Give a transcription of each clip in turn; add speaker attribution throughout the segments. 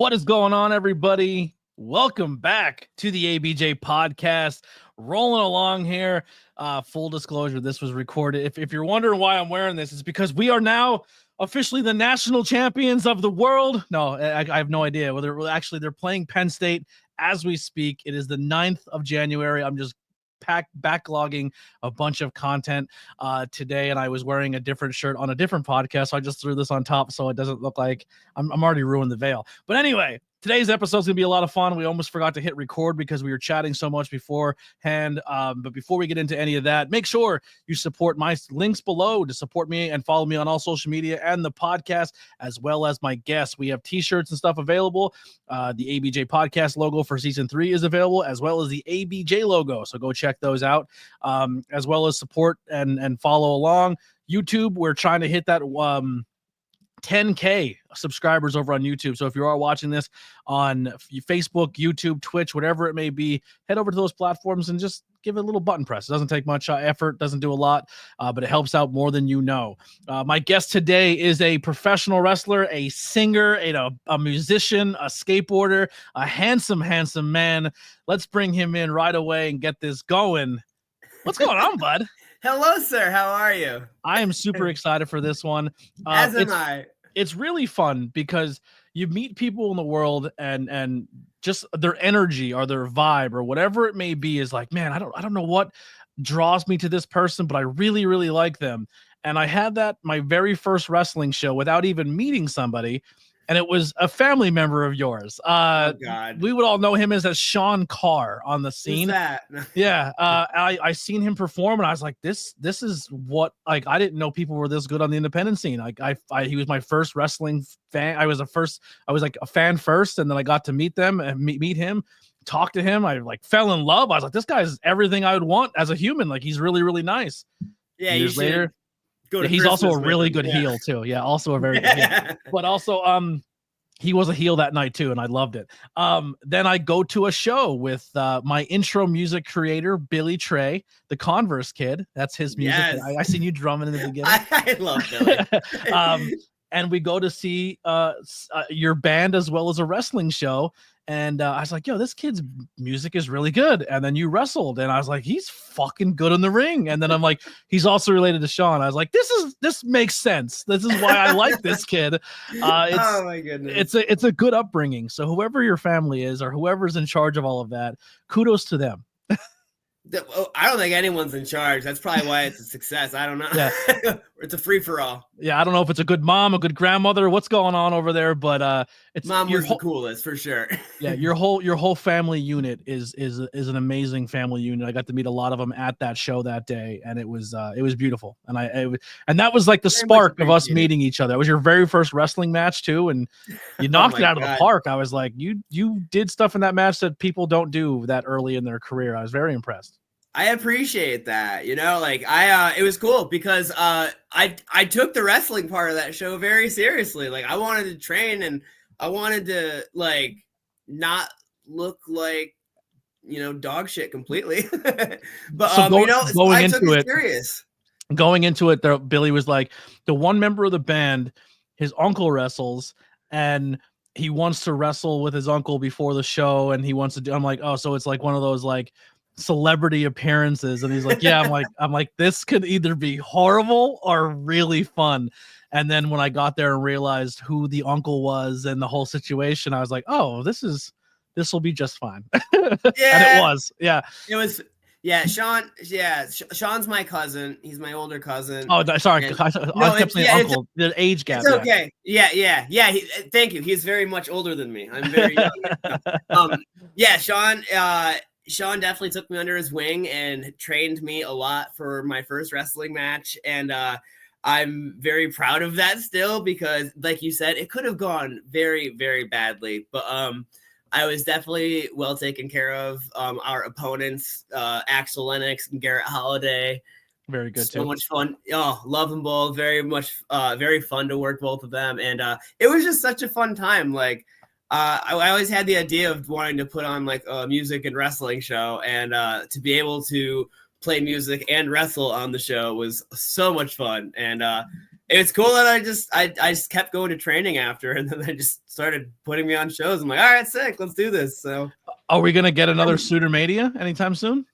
Speaker 1: What is going on, everybody? Welcome back to the ABJ Podcast. Rolling along here. Full disclosure, this was recorded. If you're wondering why I'm wearing this, it's because we are now officially the national champions of the world. No, I have no idea whether they're playing Penn State as we speak. It is the 9th of January. I'm just backlogging a bunch of content today, and I was wearing a different shirt on a different podcast, so I just threw this on top so it doesn't look like I'm already ruined the veil. But anyway, today's episode is going to be a lot of fun. We almost forgot to hit record because we were chatting so much beforehand. But before we get into any of that, make sure you support my links below to support me and follow me on all social media and the podcast, as well as my guests. We have t-shirts and stuff available. The ABJ Podcast logo for season 3 is available, as well as the ABJ logo. So go check those out, as well as support and follow along. YouTube, we're trying to hit that 10K subscribers over on YouTube. So if you are watching this on Facebook, YouTube, Twitch, whatever it may be, head over to those platforms and just give it a little button press. It doesn't take much effort, doesn't do a lot, but it helps out more than you know. My guest today is a professional wrestler, a singer, a musician, a skateboarder, a handsome man. Let's bring him in right away and get this going. What's going on, bud?
Speaker 2: Hello, sir. How are you?
Speaker 1: I am super excited for this one.
Speaker 2: As am I.
Speaker 1: It's really fun because you meet people in the world and just their energy or their vibe or whatever it may be is like, man, I don't know what draws me to this person, but I really, really like them. And I had that my very first wrestling show without even meeting somebody. And it was a family member of yours.
Speaker 2: Oh, God.
Speaker 1: We would all know him as Sean Carr on the scene.
Speaker 2: Who's that?
Speaker 1: Yeah. I seen him perform and I was like, this is what, like, I didn't know people were this good on the independent scene. Like he was my first wrestling fan. I was like a fan first, and then I got to meet them and meet him, talk to him. I like fell in love. I was like, this guy's everything I would want as a human. Like, he's really, really nice.
Speaker 2: Yeah.
Speaker 1: Years later. He's also a really good heel too. Yeah, also a very good heel. But also he was a heel that night too, and I loved it. Then I go to a show with my intro music creator, Billy Trey, the Converse kid. That's his music.
Speaker 2: Yes.
Speaker 1: I seen you drumming in the beginning.
Speaker 2: I love Billy.
Speaker 1: And we go to see your band as well as a wrestling show. And I was like, yo, this kid's music is really good. And then you wrestled. And I was like, he's fucking good in the ring. And then I'm like, he's also related to Sean. I was like, this makes sense. This is why I like this kid.
Speaker 2: Oh my goodness.
Speaker 1: It's a good upbringing. So whoever your family is or whoever's in charge of all of that, kudos to them.
Speaker 2: I don't think anyone's in charge. That's probably why it's a success. I don't know.
Speaker 1: Yeah.
Speaker 2: It's a free for all.
Speaker 1: Yeah, I don't know if it's a good mom, a good grandmother, what's going on over there, but it's
Speaker 2: mom was the coolest for sure.
Speaker 1: Yeah, your whole family unit is an amazing family unit. I got to meet a lot of them at that show that day, and it was beautiful. And that was like the spark of us meeting each other. It was your very first wrestling match too, and you knocked it out of the park. I was like, you did stuff in that match that people don't do that early in their career. I was very impressed.
Speaker 2: I appreciate that. Like it was cool because I took the wrestling part of that show very seriously. Like, I wanted to train and I wanted to like not look like dog shit completely. But
Speaker 1: so
Speaker 2: I took it serious.
Speaker 1: Going into it, there, Billy was like, the one member of the band, his uncle wrestles, and he wants to wrestle with his uncle before the show, and he wants to do. I'm like, oh, so it's like one of those like celebrity appearances. And he's like, yeah. I'm like this could either be horrible or really fun. And then when I got there and realized who the uncle was and the whole situation, I was like, oh, this will be just fine. Yeah. And it was. Yeah, it was.
Speaker 2: Yeah, Sean. Yeah, Sean's my cousin. He's my older cousin.
Speaker 1: Oh, sorry. I kept saying uncle. The age gap.
Speaker 2: It's okay. Yeah. Thank you. He's very much older than me. I'm very young. Yeah, Sean. Sean definitely took me under his wing and trained me a lot for my first wrestling match. And I'm very proud of that still because, like you said, it could have gone very, very badly. But I was definitely well taken care of. Our opponents, Axel Lennox and Garrett Holiday.
Speaker 1: Very good,
Speaker 2: so much fun. Oh, love them both. Very much, very fun to work both of them. And it was just such a fun time. Like, I always had the idea of wanting to put on like a music and wrestling show, and to be able to play music and wrestle on the show was so much fun. And it's cool that I just kept going to training after, and then they just started putting me on shows. I'm like, all right, sick, let's do this. So,
Speaker 1: are we gonna get another Suitor Mania anytime soon?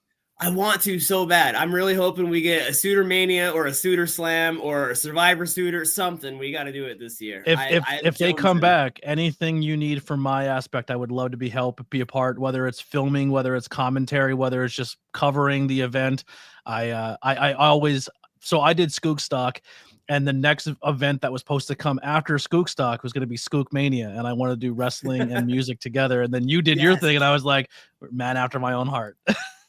Speaker 2: I want to so bad. I'm really hoping we get a Suitor Mania or a Suitor Slam or a Survivor Suitor, something. We got to do it this year.
Speaker 1: If they come back, anything you need from my aspect, I would love to be a part, whether it's filming, whether it's commentary, whether it's just covering the event. I always, so I did Skook Stock, and the next event that was supposed to come after Skook Stock was going to be Skook Mania, and I wanted to do wrestling and music together. And then you did your thing, and I was like, man after my own heart.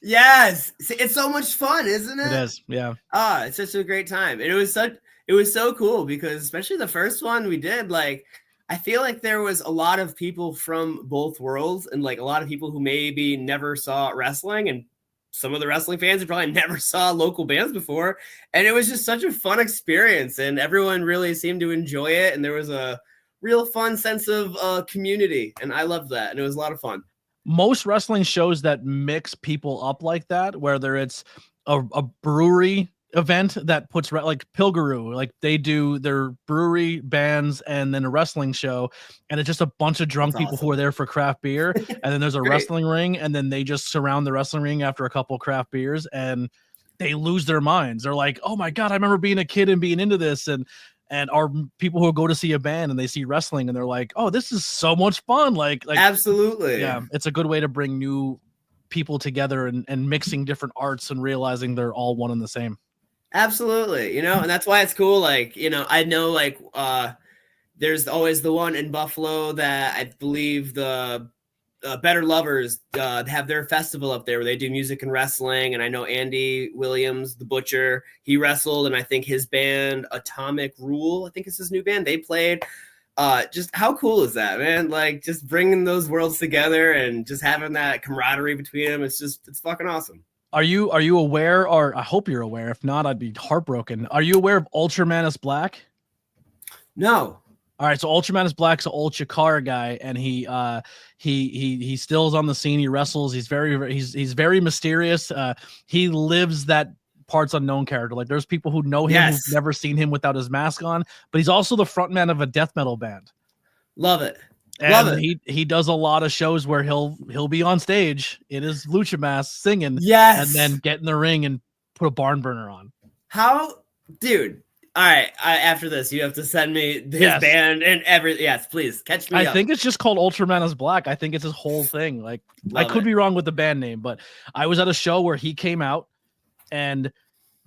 Speaker 2: Yes, it's so much fun, isn't it?
Speaker 1: It is, yeah.
Speaker 2: It's such a great time. And it was so cool because especially the first one we did, like, I feel like there was a lot of people from both worlds and like a lot of people who maybe never saw wrestling, and some of the wrestling fans who probably never saw local bands before. And it was just such a fun experience, and everyone really seemed to enjoy it. And there was a real fun sense of community, and I loved that. And it was a lot of fun.
Speaker 1: Most wrestling shows that mix people up like that, whether it's a brewery event that puts like Pilgaroo, like they do their brewery bands and then a wrestling show, and it's just a bunch of drunk people who are there for craft beer, and then there's a wrestling ring, and then they just surround the wrestling ring after a couple of craft beers, and they lose their minds. They're like, oh my God, I remember being a kid and being into this, and are people who go to see a band and they see wrestling and they're like, oh, this is so much fun. Like
Speaker 2: absolutely.
Speaker 1: Yeah. It's a good way to bring new people together and mixing different arts and realizing they're all one and the same.
Speaker 2: Absolutely. And that's why it's cool. Like, I know like, there's always the one in Buffalo that I believe the Better Lovers have their festival up there where they do music and wrestling. And I know Andy Williams, the Butcher, he wrestled, and I think his band Atomic Rule, I think it's his new band, they played. Just how cool is that, man? Like just bringing those worlds together and just having that camaraderie between them. It's fucking awesome.
Speaker 1: Are you aware, or I hope you're aware, if not, I'd be heartbroken. Are you aware of Ultramanus Black?
Speaker 2: No.
Speaker 1: All right, so Ultramanus Black's an old Chikara guy, and he still is on the scene. He wrestles. He's very mysterious. He lives that parts unknown character. Like there's people who know him who've never seen him without his mask on, but he's also the frontman of a death metal band.
Speaker 2: Love it.
Speaker 1: And
Speaker 2: Love it.
Speaker 1: He does a lot of shows where he'll be on stage in his lucha mask singing,
Speaker 2: yes,
Speaker 1: and then get in the ring and put a barn burner on.
Speaker 2: How, dude? All right, after this, you have to send me his band and everything. Yes, please catch me up.
Speaker 1: I think it's just called Ultramanus Black. I think it's his whole thing. Like I could be wrong with the band name, but I was at a show where he came out and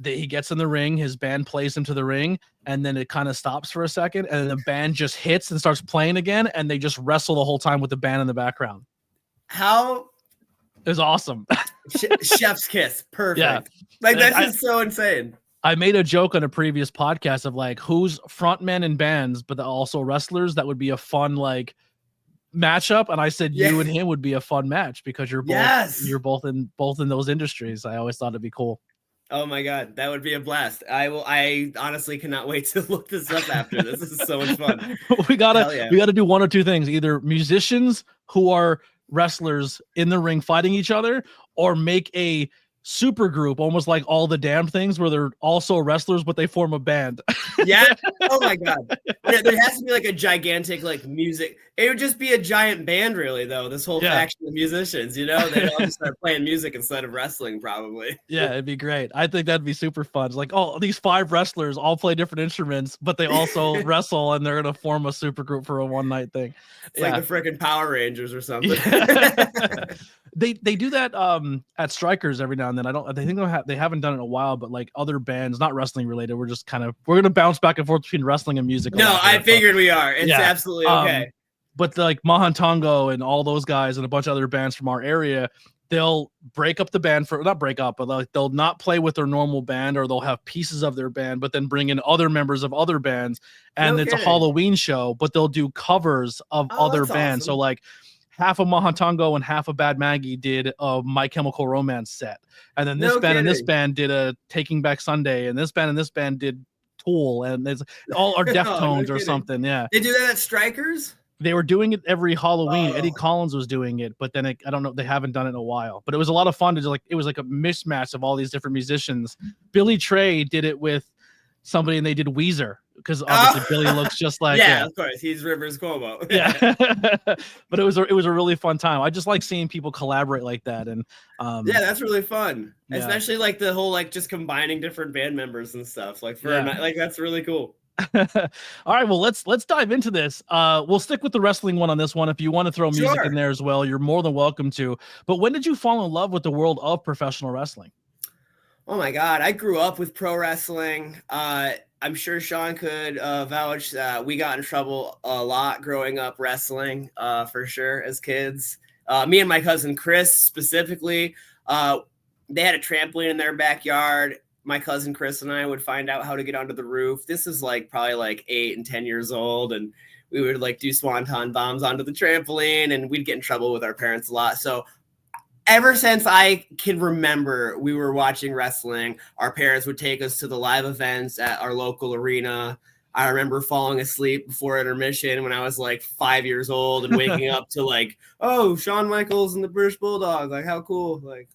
Speaker 1: he gets in the ring, his band plays him to the ring, and then it kind of stops for a second, and then the band just hits and starts playing again, and they just wrestle the whole time with the band in the background.
Speaker 2: How?
Speaker 1: It was awesome.
Speaker 2: Chef's kiss. Perfect. Yeah. Like that's just so insane.
Speaker 1: I made a joke on a previous podcast of like who's frontmen in bands, but also wrestlers. That would be a fun like matchup. And I said you and him would be a fun match because you're both in those industries. I always thought it'd be cool.
Speaker 2: Oh my God, that would be a blast. I honestly cannot wait to look this up after this. This is so much fun.
Speaker 1: we gotta do one or two things: either musicians who are wrestlers in the ring fighting each other, or make a super group, almost like All the Damn Things, where they're also wrestlers, but they form a band.
Speaker 2: Yeah. Oh my God. There has to be like a gigantic like music. It would just be a giant band, really, though. This whole faction of musicians, they all just start playing music instead of wrestling, probably.
Speaker 1: Yeah, it'd be great. I think that'd be super fun. It's like, oh, these 5 wrestlers all play different instruments, but they also wrestle, and they're gonna form a super group for a one night thing.
Speaker 2: It's like the freaking Power Rangers or something.
Speaker 1: Yeah. They do that at Strikers every now and then. They haven't done it in a while, but like other bands, not wrestling related, we're gonna bounce back and forth between wrestling and music.
Speaker 2: No, I figured we are. It's absolutely okay.
Speaker 1: But like Mahantongo and all those guys and a bunch of other bands from our area, they'll break up the band but they'll not play with their normal band, or they'll have pieces of their band, but then bring in other members of other bands, and it's a Halloween show, but they'll do covers of other bands.
Speaker 2: Awesome.
Speaker 1: So like half of Mahantongo and half of Bad Maggie did a My Chemical Romance set, and then this band and this band did a Taking Back Sunday, and this band did Tool, and it's all our Deftones or something. Yeah,
Speaker 2: they do that at Strikers.
Speaker 1: They were doing it every Halloween. Eddie Collins was doing it, but then I don't know. They haven't done it in a while. But it was a lot of fun to just it was like a mismatch of all these different musicians. Billy Trey did it with somebody, and they did Weezer, because obviously Billy looks just like
Speaker 2: of course he's Rivers Cuomo.
Speaker 1: Yeah. But it was a really fun time. I just like seeing people collaborate like that, and
Speaker 2: that's really fun, especially like the whole like just combining different band members and stuff like for a night, like that's really cool.
Speaker 1: All right, well let's dive into this. We'll stick with the wrestling one on this one. If you want to throw music in there as well, you're more than welcome to. But when did you fall in love with the world of professional wrestling?
Speaker 2: Oh my God, I grew up with pro wrestling. I'm sure Sean could vouch that we got in trouble a lot growing up wrestling, for sure, as kids. Me and my cousin Chris specifically, they had a trampoline in their backyard. My cousin Chris and I would find out how to get onto the roof. This is like probably like 8 and 10 years old. And we would like do swanton bombs onto the trampoline, and we'd get in trouble with our parents a lot. So ever since I can remember, we were watching wrestling. Our parents would take us to the live events at our local arena. I remember falling asleep before intermission when I was like 5 years old and waking up to like, oh, Shawn Michaels and the British Bulldogs. Like, how cool. Like,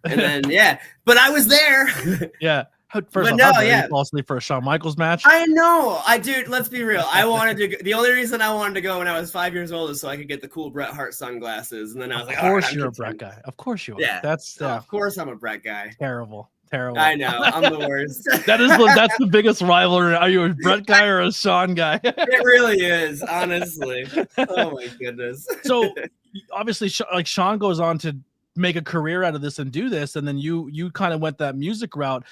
Speaker 2: and then, but I was there.
Speaker 1: Yeah. First
Speaker 2: off,
Speaker 1: you fall asleep for a Shawn Michaels match.
Speaker 2: I know. Dude, let's be real. I wanted to. The only reason I wanted to go when I was 5 years old is so I could get the cool Bret Hart sunglasses. And then I was like,
Speaker 1: of course you're a Bret guy. Of course you are.
Speaker 2: Yeah.
Speaker 1: That's
Speaker 2: of course I'm a Bret guy.
Speaker 1: Terrible.
Speaker 2: I know. I'm the worst.
Speaker 1: That's the biggest rivalry. Are you a Bret guy or a Shawn guy?
Speaker 2: It really is, honestly. Oh my goodness.
Speaker 1: So obviously, like Shawn goes on to make a career out of this and do this, and then you kind of went that music route.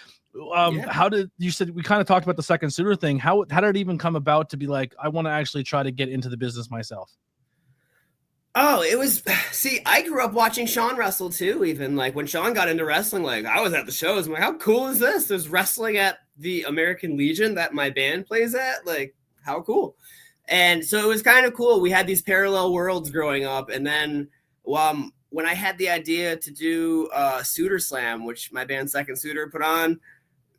Speaker 1: How did you said we kind of talked about the second suitor thing? How did it even come about to be like, I want to actually try to get into the business myself?
Speaker 2: Oh, it was, I grew up watching Shawn wrestle too. Even like when Shawn got into wrestling, like I was at the shows. I'm like, how cool is this? There's wrestling at the American Legion that my band plays at. Like, how cool. And so it was kind of cool. We had these parallel worlds growing up. And then when I had the idea to do Suitor Slam, which my band Second Suitor put on,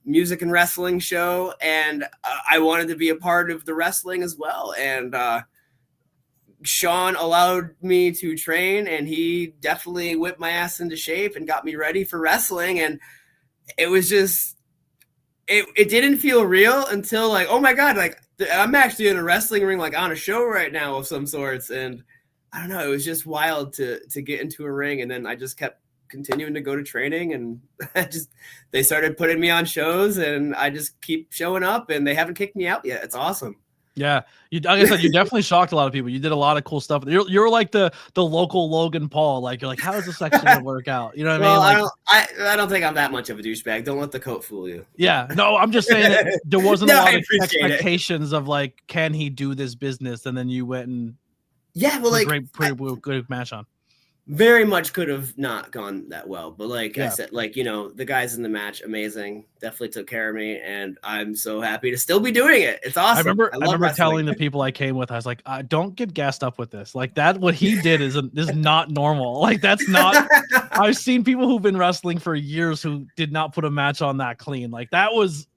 Speaker 2: music and wrestling show, and I wanted to be a part of the wrestling as well. And Shawn allowed me to train, and he definitely whipped my ass into shape and got me ready for wrestling. And it was just, it didn't feel real until like, oh my God, like I'm actually in a wrestling ring, like on a show right now of some sorts. And I don't know, it was just wild to get into a ring. And then I just kept continuing to go to training, and they started putting me on shows, and I just keep showing up, and they haven't kicked me out yet. It's awesome.
Speaker 1: Yeah, like I said, you definitely shocked a lot of people. You did a lot of cool stuff. You're like the local Logan Paul. Like you're like, how is this actually gonna work out? You know what I mean? Like,
Speaker 2: I don't think I'm that much of a douchebag. Don't let the coat fool you.
Speaker 1: Yeah, no, I'm just saying that there wasn't a lot of expectations of like, can he do this business? And then you went and pretty good match on.
Speaker 2: Very much could have not gone that well, but like I said, like, you know, the guys in the match, amazing, definitely took care of me, and I'm so happy to still be doing it. It's awesome.
Speaker 1: I remember telling the people I came with, I was like, don't get gassed up with this. Like that, what he did is not normal. Like that's not. I've seen people who've been wrestling for years who did not put a match on that clean. Like that was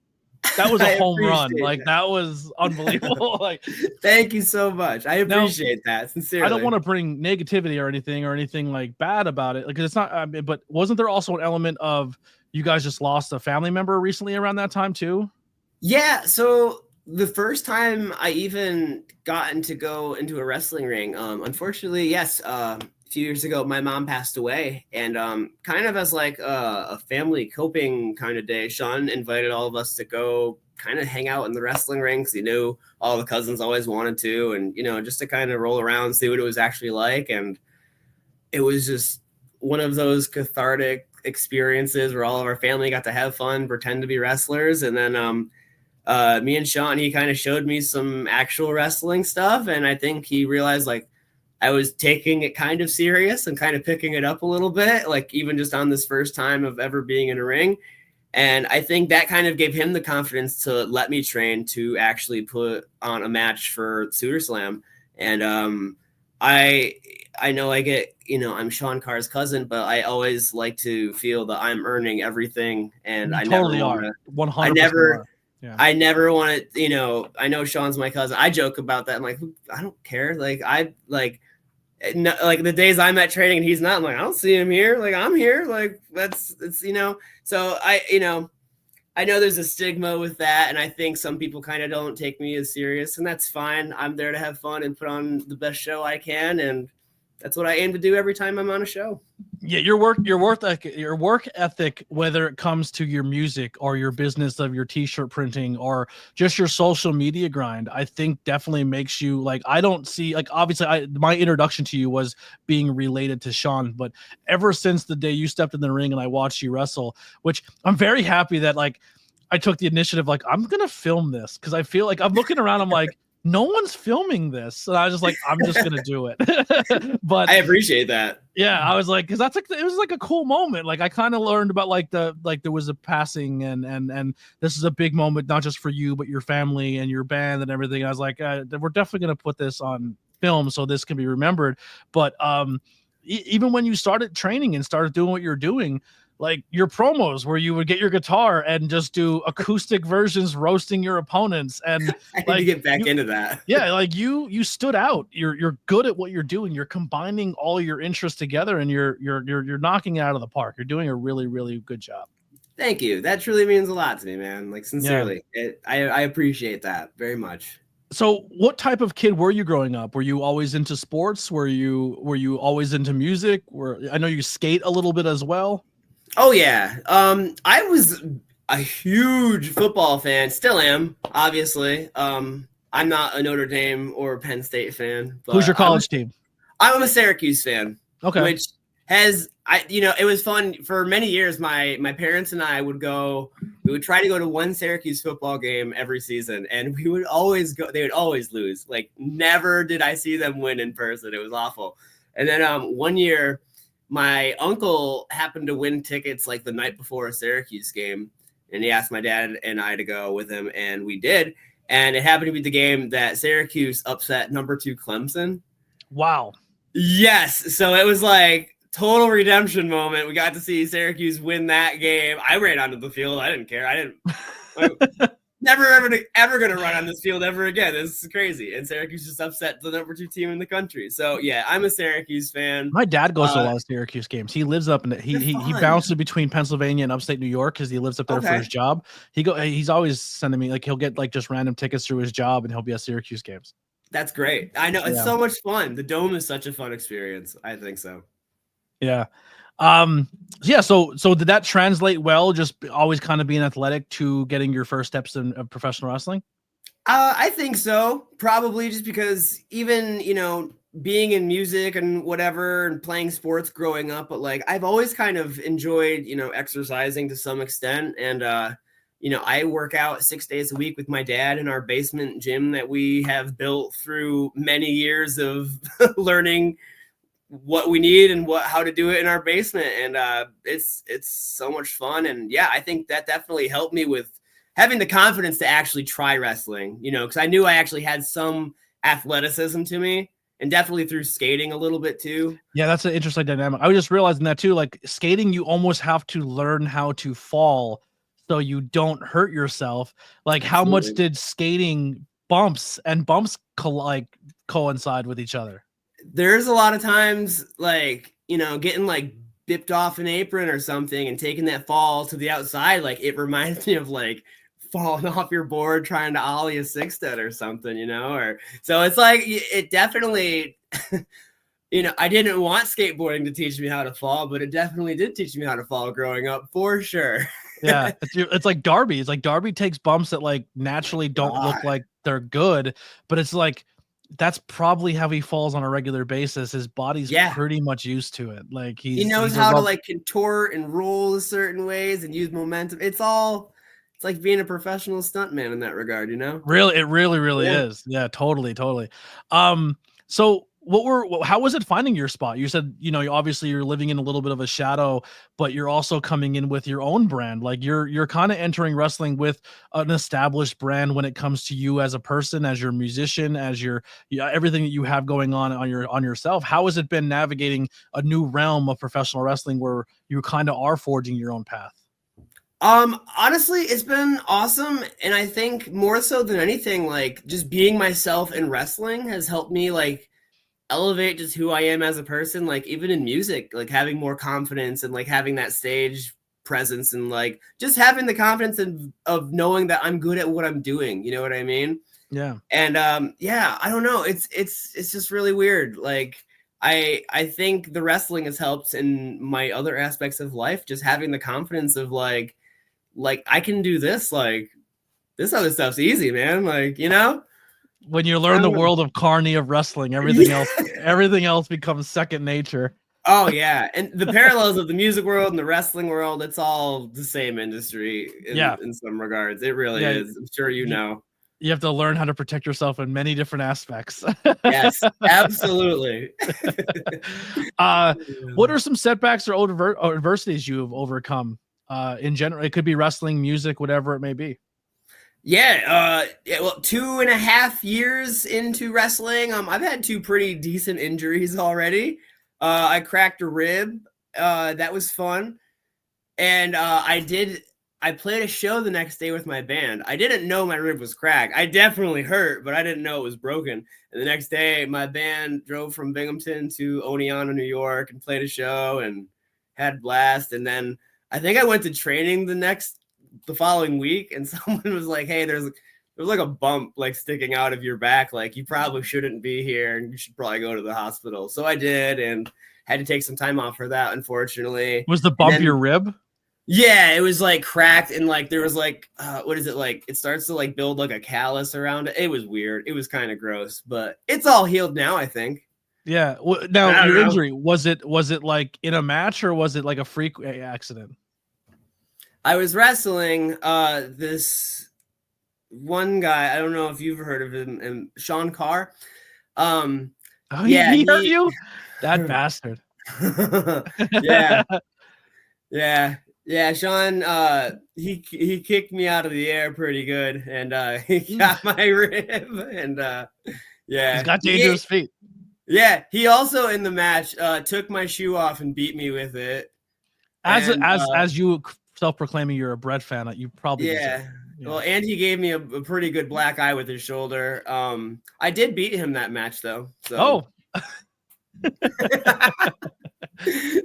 Speaker 1: a home run. Like that was unbelievable. Like,
Speaker 2: thank you so much. I appreciate that sincerely.
Speaker 1: I don't want to bring negativity or anything like bad about it, because it's not. But wasn't there also an element of you guys just lost a family member recently around that time too? Yeah.
Speaker 2: So the first time I even gotten to go into a wrestling ring, unfortunately, yes. A few years ago, my mom passed away, and kind of as like a family coping kind of day, Shawn invited all of us to go kind of hang out in the wrestling ring, because he knew all the cousins always wanted to, and, you know, just to kind of roll around, see what it was actually like. And it was just one of those cathartic experiences where all of our family got to have fun, pretend to be wrestlers. And then me and Shawn, he kind of showed me some actual wrestling stuff, and I think he realized like I was taking it kind of serious and kind of picking it up a little bit, like even just on this first time of ever being in a ring. And I think that kind of gave him the confidence to let me train to actually put on a match for Suitor Slam. And I know I get, you know, I'm Sean Carr's cousin, but I always like to feel that I'm earning everything. And
Speaker 1: you
Speaker 2: I
Speaker 1: totally
Speaker 2: never
Speaker 1: are. 100%.
Speaker 2: I never want to, you know, I know Sean's my cousin. I joke about that. I'm like, I don't care. Like, like the days I'm at training and he's not, I'm like, I don't see him here. Like, I'm here. Like, it's, you know, so I know there's a stigma with that, and I think some people kind of don't take me as serious, and that's fine. I'm there to have fun and put on the best show I can, and that's what I aim to do every time I'm on a show.
Speaker 1: Yeah, your work ethic, whether it comes to your music or your business of your t-shirt printing or just your social media grind, I think definitely makes you like, I don't see, like, obviously my introduction to you was being related to Sean, but ever since the day you stepped in the ring and I watched you wrestle, which I'm very happy that like I took the initiative, like, I'm gonna film this because I feel like I'm looking around, I'm like, no one's filming this. And I was just like, I'm just gonna do it. But
Speaker 2: I appreciate that.
Speaker 1: yeah, I was like, because that's like, it was like a cool moment. Like I kind of learned about like there was a passing and this is a big moment, not just for you, but your family and your band and everything. And I was like, we're definitely gonna put this on film so this can be remembered. But even when you started training and started doing what you're doing, like your promos where you would get your guitar and just do acoustic versions roasting your opponents, and
Speaker 2: I need
Speaker 1: like
Speaker 2: to get back into that.
Speaker 1: yeah, like you stood out. You're good at what you're doing. You're combining all your interests together, and you're knocking it out of the park. You're doing a really, really good job.
Speaker 2: Thank you. That truly means a lot to me, man. Like sincerely, I appreciate that very much.
Speaker 1: So what type of kid were you growing up? Were you always into sports? Were you always into music? I know you skate a little bit as well.
Speaker 2: Oh yeah. I was a huge football fan. Still am, obviously. I'm not a Notre Dame or Penn State fan. But
Speaker 1: who's your college team?
Speaker 2: I'm a Syracuse fan.
Speaker 1: Okay.
Speaker 2: Which has it was fun for many years. My parents and I would try to go to one Syracuse football game every season, and we would always go. They would always lose. Like never did I see them win in person. It was awful. And then one year, my uncle happened to win tickets like the night before a Syracuse game, and he asked my dad and I to go with him, and we did. And it happened to be the game that Syracuse upset number 2 Clemson.
Speaker 1: Wow. Yes.
Speaker 2: So it was like total redemption moment. We got to see Syracuse win that game. I ran onto the field. I didn't care. Never ever gonna run on this field ever again. This is crazy. And Syracuse just upset the number 2 team in the country. So yeah, I'm a Syracuse fan.
Speaker 1: My dad goes to a lot of Syracuse games. He lives up in he bounces between Pennsylvania and upstate New York because he lives up there for his job. He's always sending me, like, he'll get like just random tickets through his job and he'll be at Syracuse games.
Speaker 2: That's great. I know, it's so much fun. The Dome is such a fun experience. I think so.
Speaker 1: Yeah. Yeah, so did that translate well, just always kind of being athletic, to getting your first steps in professional wrestling?
Speaker 2: I think so. Probably just because even, being in music and whatever and playing sports growing up, but like I've always kind of enjoyed, exercising to some extent. And, I work out 6 days a week with my dad in our basement gym that we have built through many years of learning what we need and how to do it in our basement. And it's so much fun. And yeah, I think that definitely helped me with having the confidence to actually try wrestling, because I knew I actually had some athleticism to me, and definitely through skating a little bit too.
Speaker 1: Yeah, that's an interesting dynamic. I was just realizing that too. Like skating, you almost have to learn how to fall so you don't hurt yourself. Like how much did skating bumps coincide with each other?
Speaker 2: There's a lot of times like, getting like dipped off an apron or something and taking that fall to the outside. Like it reminds me of like falling off your board trying to ollie a 6-10 or something, or so it's like, it definitely, I didn't want skateboarding to teach me how to fall, but it definitely did teach me how to fall growing up for sure.
Speaker 1: Yeah. It's like Darby. It's like Darby takes bumps that like naturally don't look like they're good, but it's like, that's probably how he falls on a regular basis. His body's pretty much used to it. Like he
Speaker 2: knows how to like contort and roll certain ways and use momentum. It's like being a professional stuntman in that regard,
Speaker 1: Really, it really is. Yeah, totally. So how was it finding your spot? You said, obviously you're living in a little bit of a shadow, but you're also coming in with your own brand. Like you're kind of entering wrestling with an established brand when it comes to you as a person, as your musician, as your everything that you have going on yourself. How has it been navigating a new realm of professional wrestling where you kind of are forging your own path?
Speaker 2: Honestly, it's been awesome. And I think more so than anything, like just being myself in wrestling has helped me like elevate just who I am as a person, like even in music, like having more confidence and like having that stage presence and like just having the confidence of knowing that I'm good at what I'm doing. You know what I mean?
Speaker 1: Yeah.
Speaker 2: And yeah, I don't know. It's just really weird. Like I think the wrestling has helped in my other aspects of life, just having the confidence of like I can do this, like this other stuff's easy, man. Like, you know?
Speaker 1: When you learn the world of carny of wrestling, everything else becomes second nature.
Speaker 2: Oh yeah. And the parallels of the music world and the wrestling world, it's all the same industry in some regards. It really is. I'm sure you know.
Speaker 1: You have to learn how to protect yourself in many different aspects.
Speaker 2: Yes, absolutely.
Speaker 1: What are some setbacks or adversities you've overcome? In general, it could be wrestling, music, whatever it may be.
Speaker 2: Yeah, well, 2.5 years into wrestling, I've had 2 pretty decent injuries already. I cracked a rib. That was fun. And I played a show the next day with my band. I didn't know my rib was cracked. I definitely hurt, but I didn't know it was broken. And the next day, my band drove from Binghamton to Oneonta, New York, and played a show and had a blast. And then I think I went to training the following week, and someone was like, "Hey, there's like a bump like sticking out of your back. Like you probably shouldn't be here, and you should probably go to the hospital." So I did, and had to take some time off for that. Unfortunately,
Speaker 1: was the bump your rib?
Speaker 2: Yeah, it was like cracked, and like there was like what is it like? It starts to like build like a callus around it. It was weird. It was kind of gross, but it's all healed now, I think.
Speaker 1: Yeah. Now your injury, was it like in a match, or was it like a freak accident?
Speaker 2: I was wrestling this one guy. I don't know if you've heard of him, Sean Carr.
Speaker 1: He hurt you? That bastard.
Speaker 2: Yeah. Sean, he kicked me out of the air pretty good, and he got my rib, and yeah,
Speaker 1: he's got dangerous feet.
Speaker 2: Yeah, he also in the match took my shoe off and beat me with it.
Speaker 1: As you self-proclaiming you're a Brett fan, you probably
Speaker 2: yeah. Well, and he gave me a pretty good black eye with his shoulder. I did beat him that match though. So.
Speaker 1: Oh.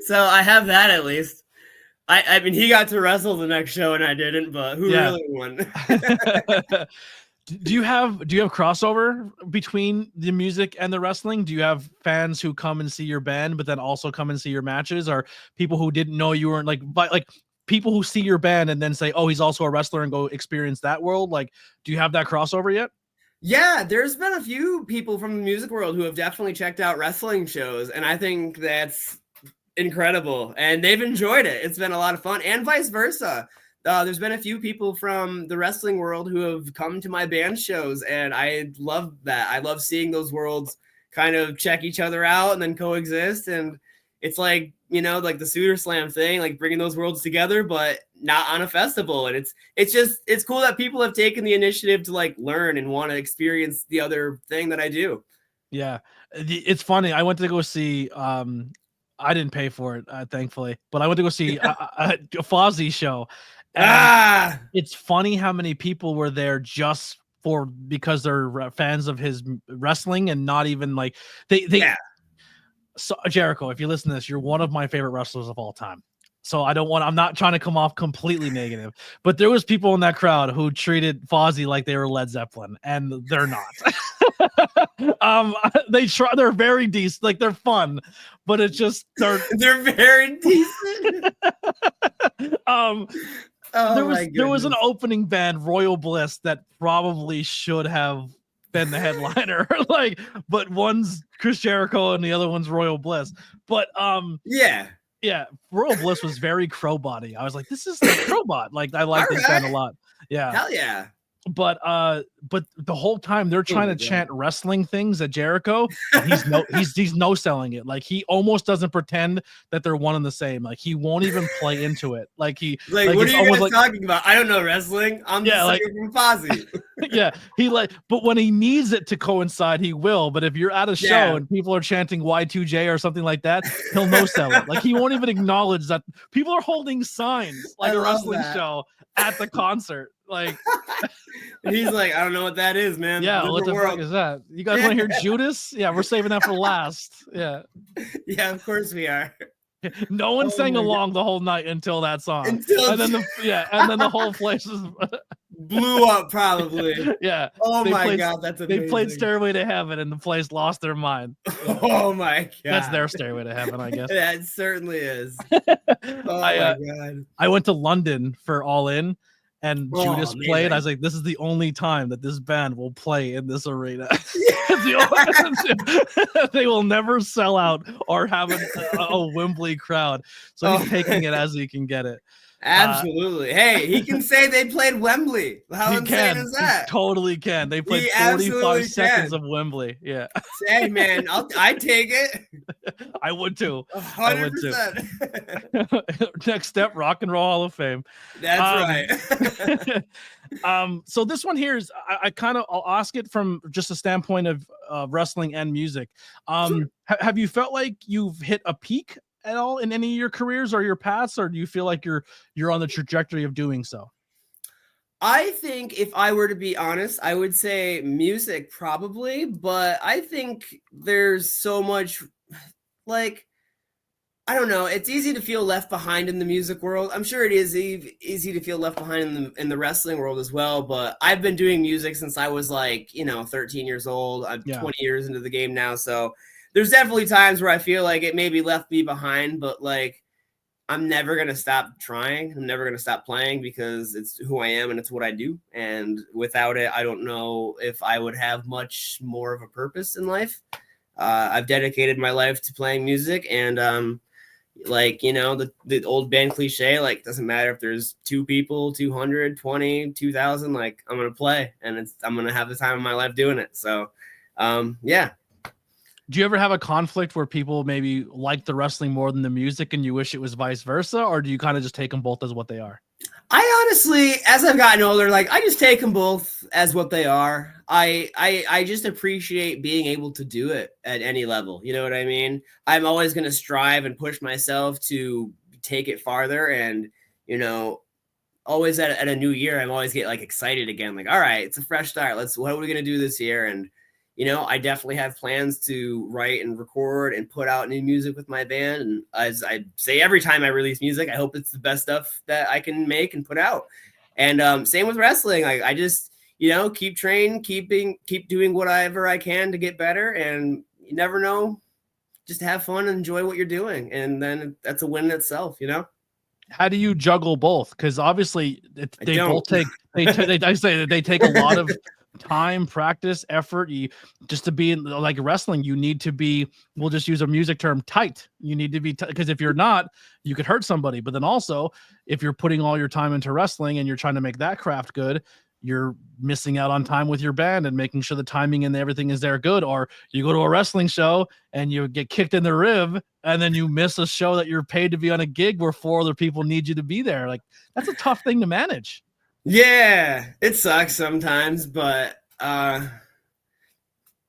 Speaker 2: So I have that at least. I mean, he got to wrestle the next show and I didn't, but who really won?
Speaker 1: Do you have crossover between the music and the wrestling? Do you have fans who come and see your band, but then also come and see your matches, or people who didn't know you weren't like people who see your band and then say, "Oh, he's also a wrestler," and go experience that world? Like, do you have that crossover yet?
Speaker 2: Yeah, there's been a few people from the music world who have definitely checked out wrestling shows, and I think that's incredible. And they've enjoyed it. It's been a lot of fun, and vice versa. There's been a few people from the wrestling world who have come to my band shows, and I love that. I love seeing those worlds kind of check each other out and then coexist. And it's like, you know, like the Suitor Slam thing, like bringing those worlds together, but not on a festival. And it's cool that people have taken the initiative to like learn and want to experience the other thing that I do.
Speaker 1: Yeah. It's funny. I went to go see, I didn't pay for it, thankfully, but I went to go see a Fozzy show. It's funny how many people were there just because they're fans of his wrestling and not even like So Jericho, if you listen to this, you're one of my favorite wrestlers of all time. So I'm not trying to come off completely negative, but there was people in that crowd who treated Fozzy like they were Led Zeppelin, and they're not. They're very decent, like they're fun, but it's just they're
Speaker 2: very decent.
Speaker 1: There was an opening band, Royal Bliss, that probably should have been the headliner, but one's Chris Jericho and the other one's Royal Bliss. But yeah, Royal Bliss was very Crowbody. I was like, this is like Crowbot. Like, I like this band a lot. Yeah.
Speaker 2: Hell yeah.
Speaker 1: But the whole time they're trying to chant wrestling things at Jericho. He's no selling it. Like, he almost doesn't pretend that they're one and the same. Like, he won't even play into it. Like,
Speaker 2: what are you guys talking about? I don't know wrestling. I'm just from Fozzy.
Speaker 1: Yeah, but when he needs it to coincide, he will. But if you're at a show and people are chanting Y2J or something like that, he'll no sell it. Like, he won't even acknowledge that people are holding signs like a wrestling show at the concert. Like,
Speaker 2: and he's like, I don't know what that is, man.
Speaker 1: Yeah, what the fuck is that? You guys want to hear Judas? Yeah, we're saving that for last. Yeah.
Speaker 2: Yeah, of course we are.
Speaker 1: No one
Speaker 2: Oh
Speaker 1: sang
Speaker 2: my God.
Speaker 1: along the whole night until that song.
Speaker 2: Until
Speaker 1: and then the whole place was
Speaker 2: blew up probably.
Speaker 1: yeah.
Speaker 2: Oh
Speaker 1: They
Speaker 2: my
Speaker 1: played
Speaker 2: God, that's
Speaker 1: they played
Speaker 2: amazing.
Speaker 1: Stairway to Heaven and the place lost their mind. Yeah.
Speaker 2: Oh my God.
Speaker 1: That's their Stairway to Heaven, I guess.
Speaker 2: That certainly is. Oh my God.
Speaker 1: I went to London for All In and Judas played. And I was like, this is the only time that this band will play in this arena. They will never sell out or have a Wembley crowd. So he's taking it as he can get it.
Speaker 2: Absolutely. Hey, he can say they played Wembley. How insane is that?
Speaker 1: He totally can. They played 45 seconds of Wembley. Yeah.
Speaker 2: Hey, man, I'd take it.
Speaker 1: I would too.
Speaker 2: 100%.
Speaker 1: Next step, Rock and Roll Hall of Fame.
Speaker 2: That's
Speaker 1: right. So this one here is, I'll ask it from just a standpoint of wrestling and music.
Speaker 2: Sure.
Speaker 1: Have you felt like you've hit a peak at all in any of your careers or your paths, or do you feel like you're on the trajectory of doing so?
Speaker 2: I think if I were to be honest, I would say music probably, but I think there's so much, like, I don't know. It's easy to feel left behind in the music world. I'm sure it is easy to feel left behind in the wrestling world as well, but I've been doing music since I was 13 years old. I'm 20 years into the game now, so there's definitely times where I feel like it maybe left me behind, but like I'm never going to stop trying. I'm never going to stop playing because it's who I am and it's what I do. And without it, I don't know if I would have much more of a purpose in life. I've dedicated my life to playing music, and the old band cliche, like, doesn't matter if there's 2 people, 200, 20, 2,000, like, I'm going to play, and I'm going to have the time of my life doing it. So, yeah.
Speaker 1: Do you ever have a conflict where people maybe like the wrestling more than the music and you wish it was vice versa? Or do you kind of just take them both as what they are?
Speaker 2: I honestly, as I've gotten older, I just take them both as what they are. I just appreciate being able to do it at any level. You know what I mean? I'm always going to strive and push myself to take it farther. And, always at a new year, I'm always get excited again. Like, all right, it's a fresh start. What are we going to do this year? And, I definitely have plans to write and record and put out new music with my band. And as I say, every time I release music, I hope it's the best stuff that I can make and put out. And same with wrestling. I just, keep training, keep doing whatever I can to get better. And you never know, just have fun and enjoy what you're doing. And then that's a win in itself,
Speaker 1: How do you juggle both? Because obviously they both take, I say that they take a lot of time, practice, effort. You just to be in like wrestling, you need to be, we'll just use a music term, tight. You need to be because if you're not, you could hurt somebody. But then also, if you're putting all your time into wrestling and you're trying to make that craft good, you're missing out on time with your band and making sure the timing and everything is there good. Or you go to a wrestling show and you get kicked in the rib and then you miss a show that you're paid to be on a gig where 4 other people need you to be there. Like, that's a tough thing to manage.
Speaker 2: Yeah, it sucks sometimes, but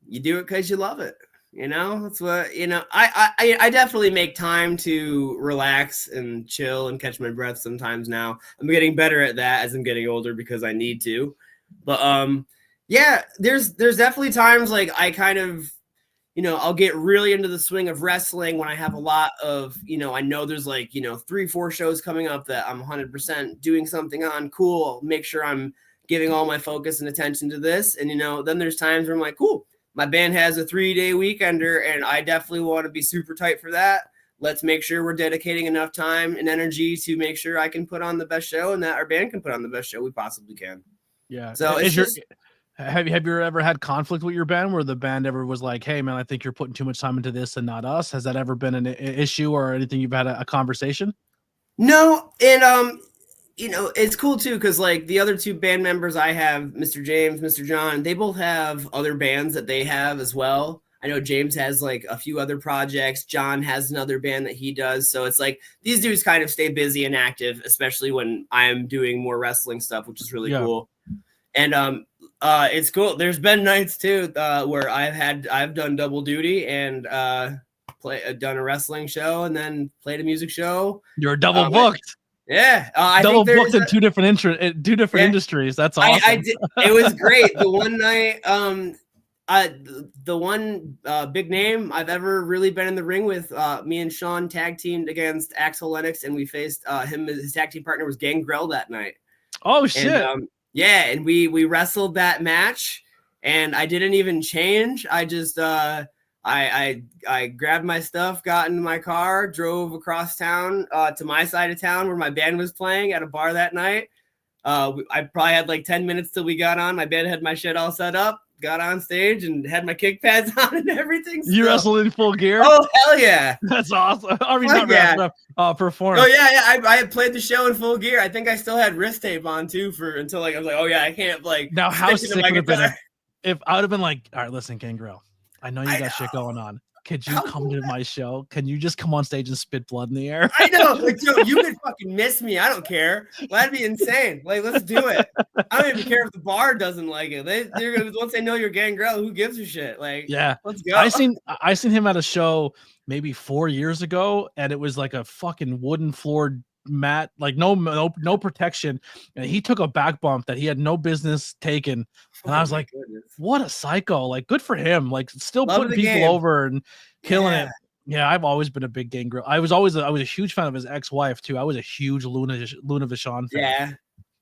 Speaker 2: you do it because you love it. That's what, I definitely make time to relax and chill and catch my breath sometimes now. I'm getting better at that as I'm getting older because I need to. But yeah, there's definitely times I kind of, I'll get really into the swing of wrestling when I have a lot of, I know there's 3-4 shows coming up that I'm 100% doing something on. Cool. Make sure I'm giving all my focus and attention to this. And, then there's times where I'm like, cool, my band has a 3-day weekender and I definitely want to be super tight for that. Let's make sure we're dedicating enough time and energy to make sure I can put on the best show and that our band can put on the best show we possibly can.
Speaker 1: Yeah.
Speaker 2: So
Speaker 1: have you ever had conflict with your band where the band ever was like, hey man, I think you're putting too much time into this and not us? Has that ever been an issue or anything you've had a conversation?
Speaker 2: No. And, it's cool too. Cause the other 2 band members I have, Mr. James, Mr. John, they both have other bands that they have as well. I know James has a few other projects. John has another band that he does. So it's these dudes kind of stay busy and active, especially when I'm doing more wrestling stuff, which is really cool. And, it's cool. There's been nights too, where I've done double duty and, done a wrestling show and then played a music show.
Speaker 1: You're double booked.
Speaker 2: Yeah, I
Speaker 1: double
Speaker 2: think
Speaker 1: booked in 2 different industries. That's awesome.
Speaker 2: I did. It was great. The one night, The one big name I've ever really been in the ring with, me and Sean tag teamed against Axel Lennox, and we faced him. His tag team partner was Gangrel that night.
Speaker 1: Oh shit!
Speaker 2: And, yeah, and we wrestled that match, and I didn't even change. I just I grabbed my stuff, got into my car, drove across town to my side of town where my band was playing at a bar that night. I probably had like 10 minutes till we got on. My band had my shit all set up, got on stage, and had my kick pads on and everything.
Speaker 1: You wrestled in full gear?
Speaker 2: Oh, hell yeah.
Speaker 1: That's awesome. I mean, not wrestled, performed.
Speaker 2: Oh, yeah. I had played the show in full gear. I think I still had wrist tape on, too, until like I was like, oh, yeah, I can't, like.
Speaker 1: Now, how sick would it have been if I would have been like, all right, listen, Gangrel, I know you got shit going on. Could you come to my show? Can you just come on stage and spit blood in the air?
Speaker 2: I know. Like, dude, you could fucking miss me. I don't care. That'd be insane. Like, let's do it. I don't even care if the bar doesn't like it. They're gonna, once they know you're Gangrel, who gives a shit? Like,
Speaker 1: yeah,
Speaker 2: let's go.
Speaker 1: I seen him at a show maybe 4 years ago, and it was like a fucking wooden floored mat, like no protection, and he took a back bump that he had no business taking. And I was like, what a psycho. Like, good for him. Like, still putting people over and killing it. Yeah, I've always been a big Gangrel. I was a huge fan of his ex-wife too. I was a huge Luna Vachon fan.
Speaker 2: Yeah.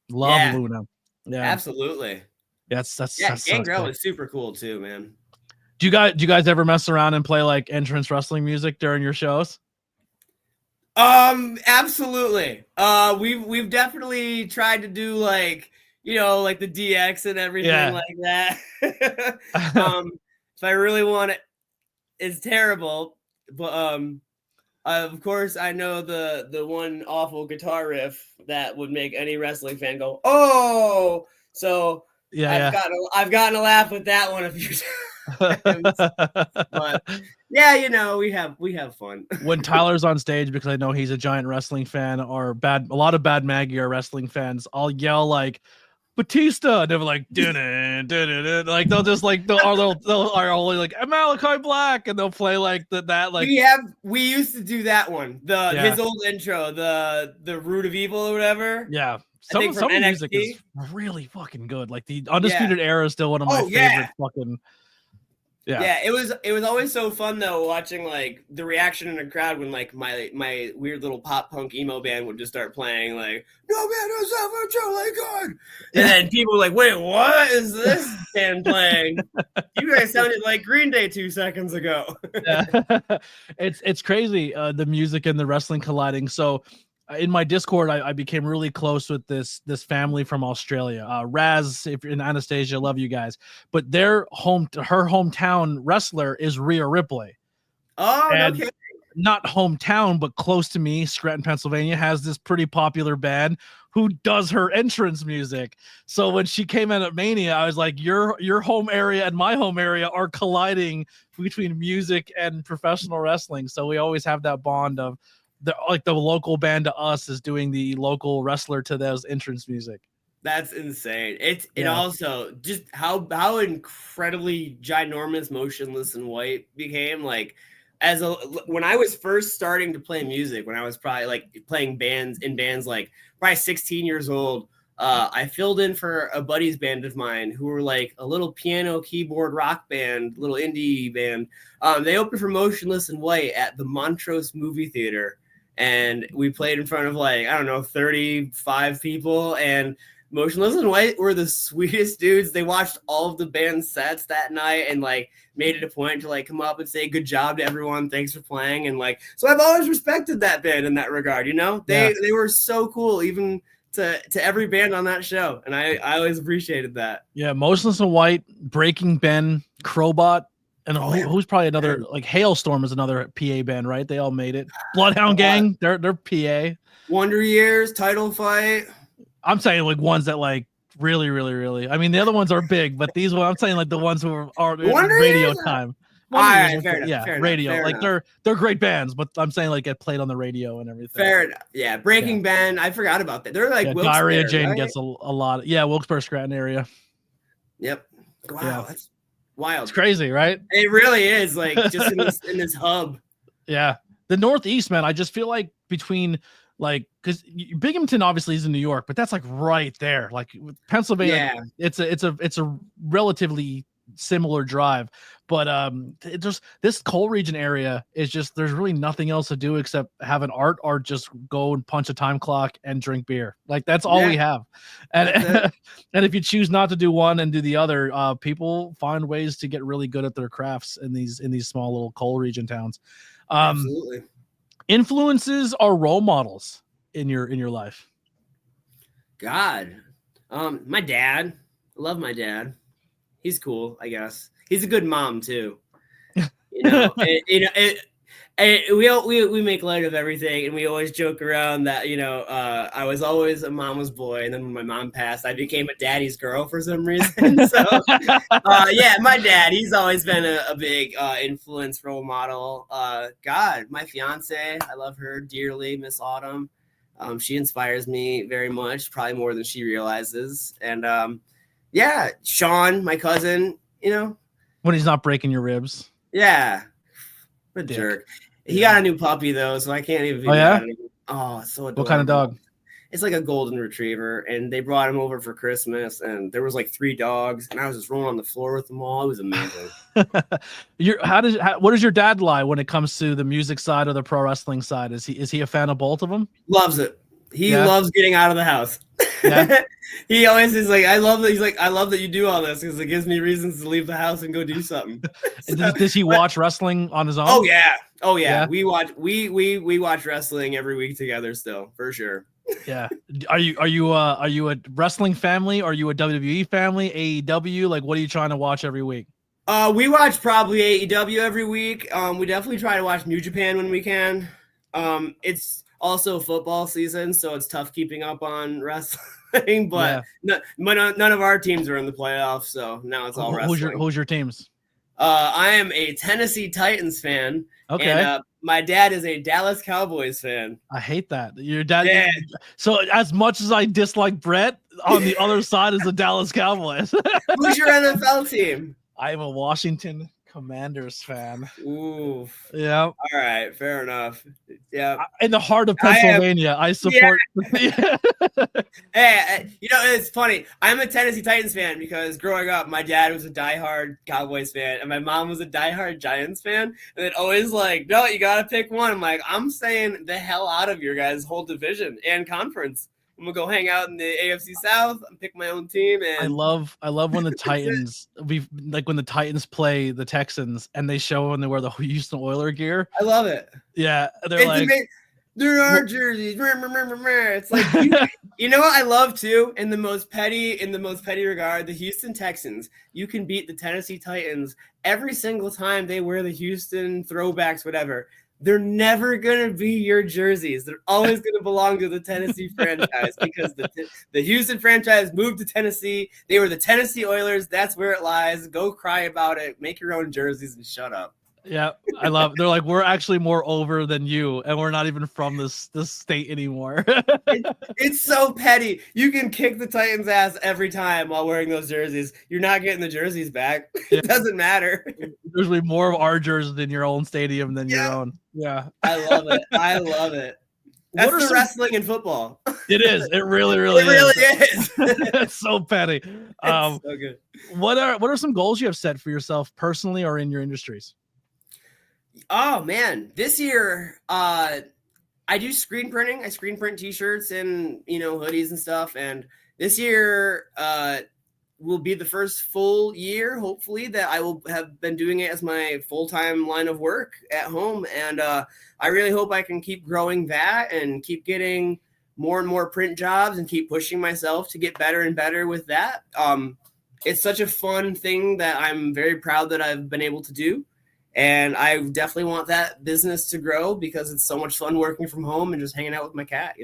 Speaker 1: Love Luna. Yeah.
Speaker 2: Absolutely.
Speaker 1: That's
Speaker 2: Gangrel is super cool too, man.
Speaker 1: Do you guys ever mess around and play like entrance wrestling music during your shows?
Speaker 2: Absolutely. We've definitely tried to do like, like the DX and everything like that. If I really want it, it's terrible. But of course I know the one awful guitar riff that would make any wrestling fan go, oh. So I've gotten a laugh with that one a few times. But yeah, we have fun.
Speaker 1: When Tyler's on stage, because I know he's a giant wrestling fan, or a lot of Bad Maggie are wrestling fans, I'll yell like Batista, and they're like like they'll just like they'll are only like Malachi Black, and they'll play like that like
Speaker 2: we used to do that one, his old intro, the Root of Evil or whatever.
Speaker 1: Yeah. Some of the music is really fucking good. Like the Undisputed Era is still one of my favorite fucking.
Speaker 2: Yeah, it was always so fun though, watching like the reaction in the crowd when like my weird little pop punk emo band would just start playing like "No Man Is Ever Truly Good," and then people were like, "Wait, what is this band playing? You guys sounded like Green Day 2 seconds ago."
Speaker 1: It's crazy, the music and the wrestling colliding. So in my Discord, I became really close with this family from Australia. Raz, if you're in Anastasia, love you guys. But her hometown wrestler is Rhea Ripley.
Speaker 2: Oh,
Speaker 1: and
Speaker 2: okay.
Speaker 1: Not hometown, but close to me, Scranton, Pennsylvania, has this pretty popular band who does her entrance music. So when she came in at Mania, I was like, your home area and my home area are colliding between music and professional wrestling. So we always have that bond of the local band to us is doing the local wrestler to those entrance music.
Speaker 2: That's insane. It also just how incredibly ginormous Motionless in White became. Like when I was first starting to play music, when I was probably like playing bands like probably 16 years old, I filled in for a buddy's band of mine who were like a little piano keyboard rock band, little indie band. They opened for Motionless in White at the Montrose movie theater. And we played in front of like, I don't know, 35 people, and Motionless in White were the sweetest dudes. They watched all of the band's sets that night and like made it a point to like come up and say good job to everyone. Thanks for playing. And like, so I've always respected that band in that regard. They were so cool, even to every band on that show. And I always appreciated that.
Speaker 1: Yeah. Motionless in White, Breaking Ben, Crowbot. And who's probably another, like Hailstorm is another PA band, right? They all made it. Bloodhound Gang, they're PA.
Speaker 2: Wonder Years, Title Fight.
Speaker 1: I'm saying like ones that like really, really, really. I mean, the other ones are big, but these ones, I'm saying like the ones who are radio time.
Speaker 2: Fair enough,
Speaker 1: radio.
Speaker 2: Fair
Speaker 1: like
Speaker 2: enough.
Speaker 1: they're great bands, but I'm saying like get played on the radio and everything.
Speaker 2: Fair enough. Yeah, Breaking Ben. I forgot about that. They're like
Speaker 1: Diarrhea Jane gets a lot. Wilkes-Barre, Scranton area.
Speaker 2: Yep. Wow, that's wild.
Speaker 1: It's crazy, right?
Speaker 2: It really is, like just in this hub.
Speaker 1: Yeah, the Northeast, man. I just feel like between like, because Binghamton obviously is in New York, but that's like right there. Like Pennsylvania, it's a relatively similar drive. But it just this coal region area is just there's really nothing else to do except have an art or just go and punch a time clock and drink beer. Like that's all we have. And and if you choose not to do one and do the other, people find ways to get really good at their crafts in these small little coal region towns.
Speaker 2: Absolutely.
Speaker 1: Influences or role models in your life?
Speaker 2: God, my dad. I love my dad. He's cool, I guess. He's a good mom too. We make light of everything, and we always joke around that I was always a mama's boy, and then when my mom passed, I became a daddy's girl for some reason. So, my dad, he's always been a big influence, role model. God, my fiance, I love her dearly, Miss Autumn. She inspires me very much, probably more than she realizes. And Sean, my cousin,
Speaker 1: when he's not breaking your ribs.
Speaker 2: Yeah. What a jerk. He got a new puppy though, so I can't even be mad at him. Oh, it's so adorable.
Speaker 1: What kind of dog?
Speaker 2: It's like a golden retriever, and they brought him over for Christmas, and there was like 3 dogs, and I was just rolling on the floor with them all. It was amazing.
Speaker 1: What does your dad lie when it comes to the music side or the pro wrestling side? Is he a fan of both of them?
Speaker 2: Loves it. He loves getting out of the house.
Speaker 1: Yeah.
Speaker 2: He always is like, I love that. He's like, I love that you do all this because it gives me reasons to leave the house and go do something.
Speaker 1: Does he watch wrestling on his own?
Speaker 2: Oh yeah. We watch wrestling every week together still, for sure.
Speaker 1: Yeah. Are you a wrestling family? Are you a WWE family? AEW? Like, what are you trying to watch every week?
Speaker 2: We watch probably AEW every week. We definitely try to watch New Japan when we can. It's also football season, so it's tough keeping up on wrestling. But none of our teams are in the playoffs, so now it's all wrestling.
Speaker 1: Who's your teams?
Speaker 2: I am a Tennessee Titans fan.
Speaker 1: Okay.
Speaker 2: And my dad is a Dallas Cowboys fan.
Speaker 1: I hate that. Your dad.
Speaker 2: Yeah.
Speaker 1: So as much as I dislike Brett, on the other side is the Dallas Cowboys.
Speaker 2: Who's your NFL team?
Speaker 1: I am a Washington Commanders fan.
Speaker 2: Ooh.
Speaker 1: Yeah.
Speaker 2: All right. Fair enough. Yeah.
Speaker 1: In the heart of Pennsylvania, I support.
Speaker 2: Yeah. Hey, it's funny. I'm a Tennessee Titans fan because growing up, my dad was a diehard Cowboys fan and my mom was a diehard Giants fan. And it always like, no, you got to pick one. I'm like, I'm staying the hell out of your guys' whole division and conference. I'm gonna go hang out in the AFC South and pick my own team. And
Speaker 1: I love when the Titans when the Titans play the Texans and they show when they wear the Houston Oiler gear.
Speaker 2: I love it.
Speaker 1: Yeah,
Speaker 2: there are jerseys. It's like you know what I love too. In the most petty regard, the Houston Texans. You can beat the Tennessee Titans every single time they wear the Houston throwbacks, whatever. They're never going to be your jerseys. They're always going to belong to the Tennessee franchise because the Houston franchise moved to Tennessee. They were the Tennessee Oilers. That's where it lies. Go cry about it. Make your own jerseys and shut up.
Speaker 1: Yeah, I love. They're like, we're actually more over than you, and we're not even from this state anymore.
Speaker 2: It's so petty. You can kick the Titans' ass every time while wearing those jerseys. You're not getting the jerseys back. It doesn't matter.
Speaker 1: There's really more of our jerseys in your own stadium than your own. Yeah,
Speaker 2: I love it. That's the wrestling and football.
Speaker 1: It is. It really
Speaker 2: is.
Speaker 1: It's so petty.
Speaker 2: So good.
Speaker 1: What are some goals you have set for yourself personally or in your industries?
Speaker 2: Oh man, this year I do screen printing. I screen print t-shirts and hoodies and stuff. And this year will be the first full year, hopefully, that I will have been doing it as my full-time line of work at home. And I really hope I can keep growing that and keep getting more and more print jobs and keep pushing myself to get better and better with that. It's such a fun thing that I'm very proud that I've been able to do. And I definitely want that business to grow because it's so much fun working from home and just hanging out with my cat,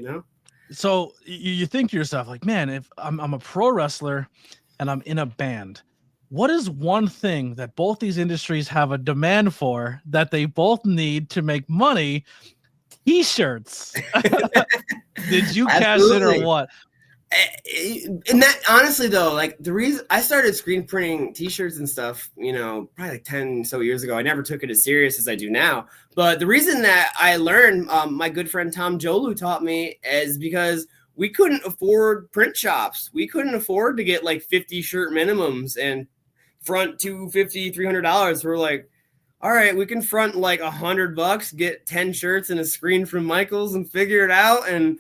Speaker 2: So you think to yourself, like, man, if I'm a pro wrestler and I'm in a band, what is one thing that both these industries have a demand for that they both need to make money? T-shirts. Did you cash in or what? And that honestly though, like the reason I started screen printing t-shirts and stuff, probably like 10 so years ago, I never took it as serious as I do now. But the reason that I learned, my good friend Tom Jolu taught me, is because we couldn't afford print shops. We couldn't afford to get like 50 shirt minimums and front $250, $300. We're like, all right, we can front like $100, get 10 shirts and a screen from Michaels and figure it out. And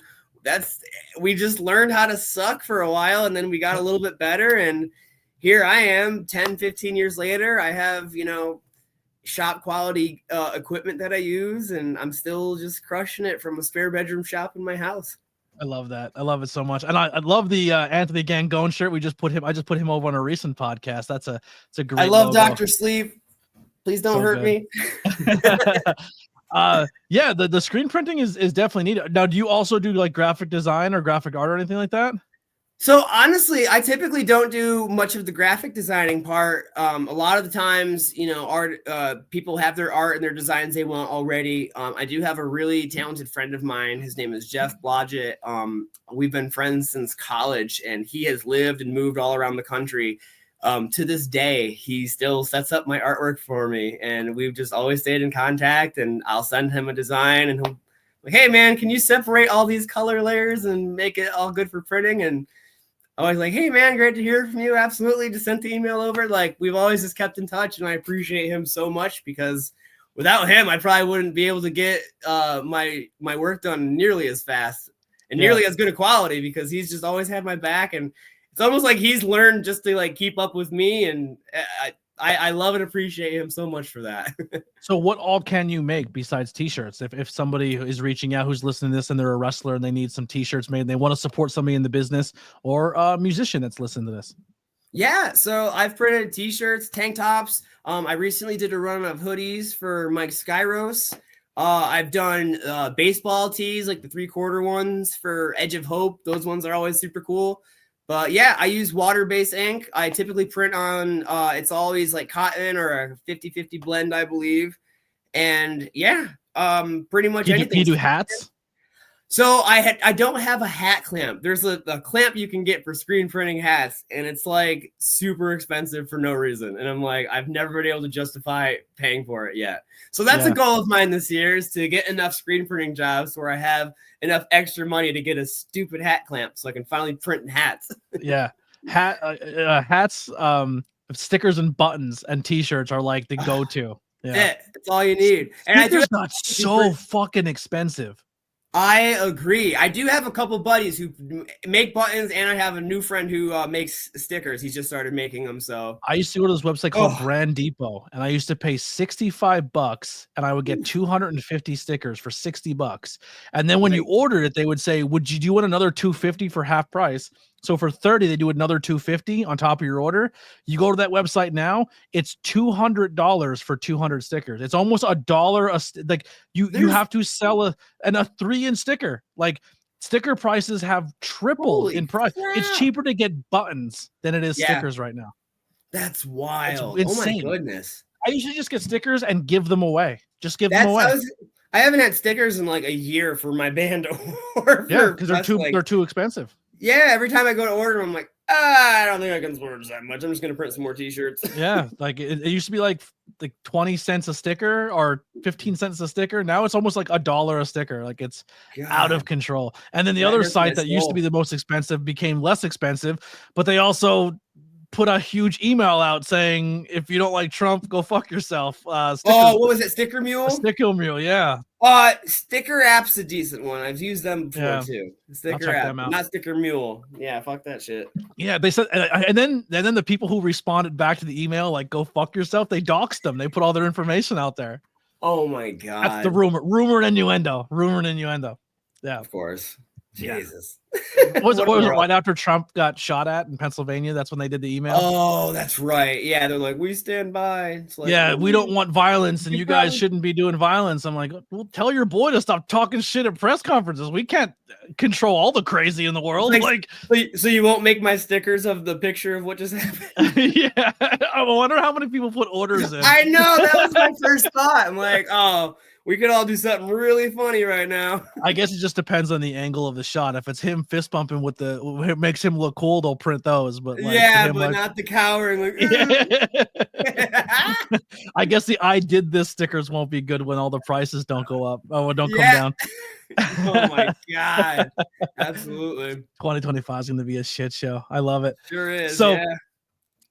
Speaker 2: we just learned how to suck for a while, and then we got a little bit better. And here I am 10, 15 years later. I have, shop quality equipment that I use, and I'm still just crushing it from a spare bedroom shop in my house.
Speaker 1: I love that. I love it so much. And I love the Anthony Gangone shirt. I just put him over on a recent podcast. It's a great
Speaker 2: I love
Speaker 1: logo.
Speaker 2: Dr. Sleep. Please don't hurt me.
Speaker 1: Yeah, the screen printing is definitely needed. Now, do you also do like graphic design or graphic art or anything like that?
Speaker 2: So honestly, I typically don't do much of the graphic designing part. A lot of the times, art people have their art and their designs they want already. I do have a really talented friend of mine. His name is Jeff Blodgett. We've been friends since college, and he has lived and moved all around the country. To this day, he still sets up my artwork for me, and we've just always stayed in contact. And I'll send him a design, and he'll like, "Hey man, can you separate all these color layers and make it all good for printing?" And I was like, "Hey man, great to hear from you." Absolutely, just sent the email over. Like, we've always just kept in touch, and I appreciate him so much, because without him, I probably wouldn't be able to get my work done nearly as fast and nearly as good a quality, because he's just always had my back. And it's almost like he's learned just to like keep up with me, and I love and appreciate him so much for that.
Speaker 1: So what all can you make besides t-shirts? If somebody is reaching out who's listening to this and they're a wrestler and they need some t-shirts made, and they want to support somebody in the business, or a musician that's listening to this.
Speaker 2: Yeah, so I've printed t-shirts, tank tops. I recently did a run of hoodies for Mike Skyros. I've done baseball tees, like the 3/4 ones for Edge of Hope. Those ones are always super cool. But yeah, I use water-based ink. I typically print on, it's always like cotton or a 50-50 blend, I believe. And yeah, pretty much anything.
Speaker 1: Do you do hats?
Speaker 2: So I don't have a hat clamp. There's a clamp you can get for screen printing hats, and it's like super expensive for no reason. And I'm like, I've never been able to justify paying for it yet. So that's a goal of mine this year, is to get enough screen printing jobs where I have enough extra money to get a stupid hat clamp so I can finally print hats.
Speaker 1: Yeah. Hats, stickers and buttons and t-shirts are like the go-to. Yeah.
Speaker 2: That's all you need. And I
Speaker 1: just got so fucking expensive.
Speaker 2: I agree. I do have a couple buddies who make buttons, and I have a new friend who makes stickers. He's just started making them. So
Speaker 1: I used to go to this website called Brand Depot, and I used to pay $65, and I would get 250 stickers for $60. And then when you ordered it, they would say, do you want another 250 for half price? So for 30, they do another 250 on top of your order. You go to that website now, it's $200 for 200 stickers. It's almost $1 like you have to sell a 3-inch sticker. Like, sticker prices have tripled in price. Crap. It's cheaper to get buttons than it is stickers right now.
Speaker 2: That's wild. It's insane. Oh my goodness.
Speaker 1: I usually just get stickers and give them away. Them away.
Speaker 2: I haven't had stickers in like a year for my band.
Speaker 1: Because they're too expensive.
Speaker 2: Yeah, every time I go to order, I'm like, I don't think I can splurge that much. I'm just gonna print some more t-shirts.
Speaker 1: Yeah, like it used to be like 20 cents a sticker or 15 cents a sticker. Now it's almost like $1 a sticker. Like, it's out of control. And then the other site that used to be the most expensive became less expensive, but they also put a huge email out saying, if you don't like Trump, go fuck yourself. What
Speaker 2: was it? Sticker Mule?
Speaker 1: Sticker Mule, yeah.
Speaker 2: Sticker App's a decent one. I've used them before too. Sticker App, not Sticker Mule. Yeah, fuck that shit.
Speaker 1: Yeah, they said, and then the people who responded back to the email, like, go fuck yourself, they doxed them. They put all their information out there.
Speaker 2: Oh my god.
Speaker 1: That's the rumor and innuendo. Yeah,
Speaker 2: of course. Jesus.
Speaker 1: Was it right after Trump got shot at in Pennsylvania? That's when they did the email.
Speaker 2: Oh, that's right. Yeah, they're like, we stand by. It's like,
Speaker 1: we don't want violence, and you guys shouldn't be doing violence. I'm like, well, tell your boy to stop talking shit at press conferences. We can't control all the crazy in the world.
Speaker 2: So you won't make my stickers of the picture of what just happened?
Speaker 1: Yeah, I wonder how many people put orders in.
Speaker 2: I know, that was my first thought. I'm like, we could all do something really funny right now.
Speaker 1: I guess it just depends on the angle of the shot. If it's him fist bumping it makes him look cool, they'll print those. But
Speaker 2: not the cowering.
Speaker 1: I guess the "I did this" stickers won't be good when all the prices don't go up. Don't come down.
Speaker 2: Oh my god! Absolutely.
Speaker 1: 2025 is going to be a shit show. I love it.
Speaker 2: Sure is.
Speaker 1: So,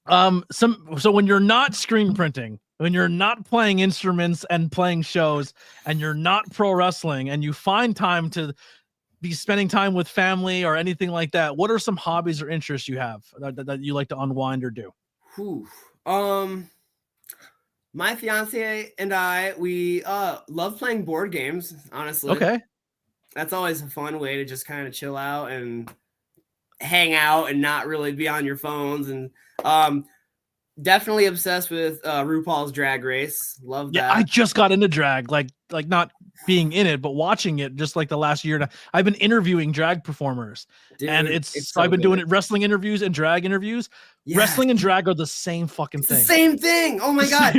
Speaker 1: So when you're not screen printing, when you're not playing instruments and playing shows, and you're not pro wrestling, and you find time to be spending time with family or anything like that, what are some hobbies or interests you have that you like to unwind or do?
Speaker 2: Whew. My fiance and we love playing board games, honestly.
Speaker 1: Okay.
Speaker 2: That's always a fun way to just kind of chill out and hang out and not really be on your phones. And definitely obsessed with RuPaul's Drag Race. Love that.
Speaker 1: Yeah, I just got into drag, like not being in it, but watching it just like the last year. And I've been interviewing drag performers.
Speaker 2: Dude,
Speaker 1: and so I've been doing it, wrestling interviews and drag interviews. Yeah. Wrestling and drag are the same fucking thing.
Speaker 2: The same thing. Oh my God.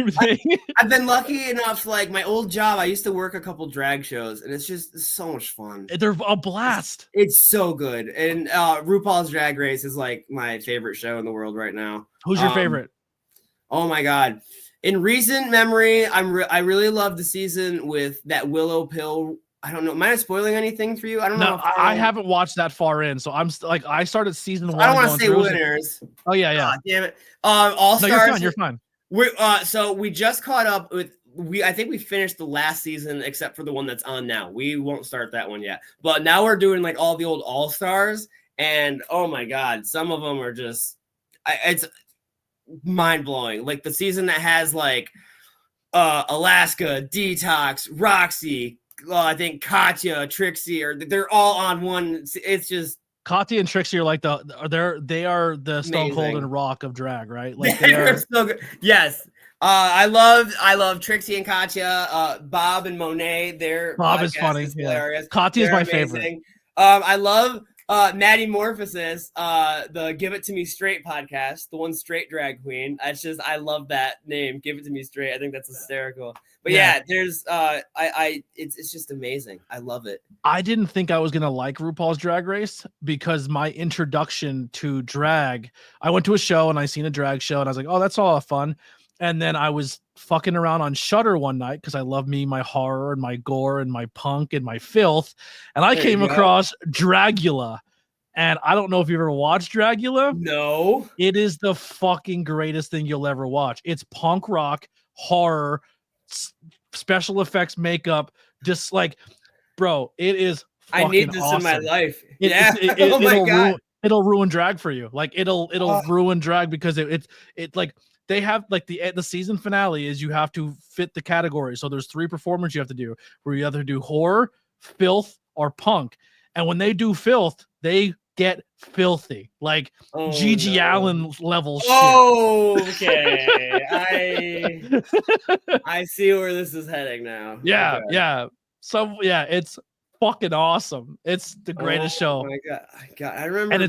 Speaker 2: I've been lucky enough, like my old job, I used to work a couple drag shows, and it's so much fun.
Speaker 1: They're a blast.
Speaker 2: It's so good. And RuPaul's Drag Race is like my favorite show in the world right now.
Speaker 1: Who's your favorite?
Speaker 2: Oh my God. In recent memory, I really love the season with that Willow Pill. I don't know. Am I spoiling anything for you? I don't know.
Speaker 1: I haven't watched that far in, so I'm I started season 1.
Speaker 2: I don't want to say winners.
Speaker 1: Oh yeah.
Speaker 2: Oh, damn it. All Stars.
Speaker 1: No, you're fine.
Speaker 2: So we just caught up with I think we finished the last season except for the one that's on now. We won't start that one yet. But now we're doing like all the old All Stars, and oh my God, some of them are just it's mind blowing. Like the season that has like Alaska, Detox, Roxy, I think Katya, Trixie, or they're all on one. It's just
Speaker 1: Katya and Trixie are like they are the Stone Cold and Rock of drag, right? Like
Speaker 2: they're so good. Yes. I love Trixie and Katya, Bob and Monet.
Speaker 1: Bob is funny. Is hilarious. Katya is my favorite.
Speaker 2: I love Maddie Morphosis, the Give It To Me Straight podcast, the one straight drag queen. I love that name, Give It To Me Straight. I think that's hysterical. But yeah, there's it's just amazing. I love it.
Speaker 1: I didn't think I was gonna like RuPaul's Drag Race because my introduction to drag, I went to a show and I seen a drag show and I was like, oh, that's all fun. And then I was fucking around on Shudder one night because I love me, my horror and my gore and my punk and my filth. And I came across Dragula. And I don't know if you've ever watched Dragula.
Speaker 2: No.
Speaker 1: It is the fucking greatest thing you'll ever watch. It's punk rock, horror, special effects, makeup. Just like, bro, it is fucking
Speaker 2: I need this
Speaker 1: awesome.
Speaker 2: In my life.
Speaker 1: Oh my God. It'll ruin drag for you. Like it'll ruin drag because it's like they have like the season finale is you have to fit the category. So there's 3 performers you have to do where you either do horror, filth, or punk. And when they do filth, they get filthy, like Gigi Allen level shit.
Speaker 2: Okay. I see where this is heading now.
Speaker 1: Yeah, okay. Yeah. So yeah, it's fucking awesome. It's the greatest show.
Speaker 2: Oh my God. I remember,
Speaker 1: and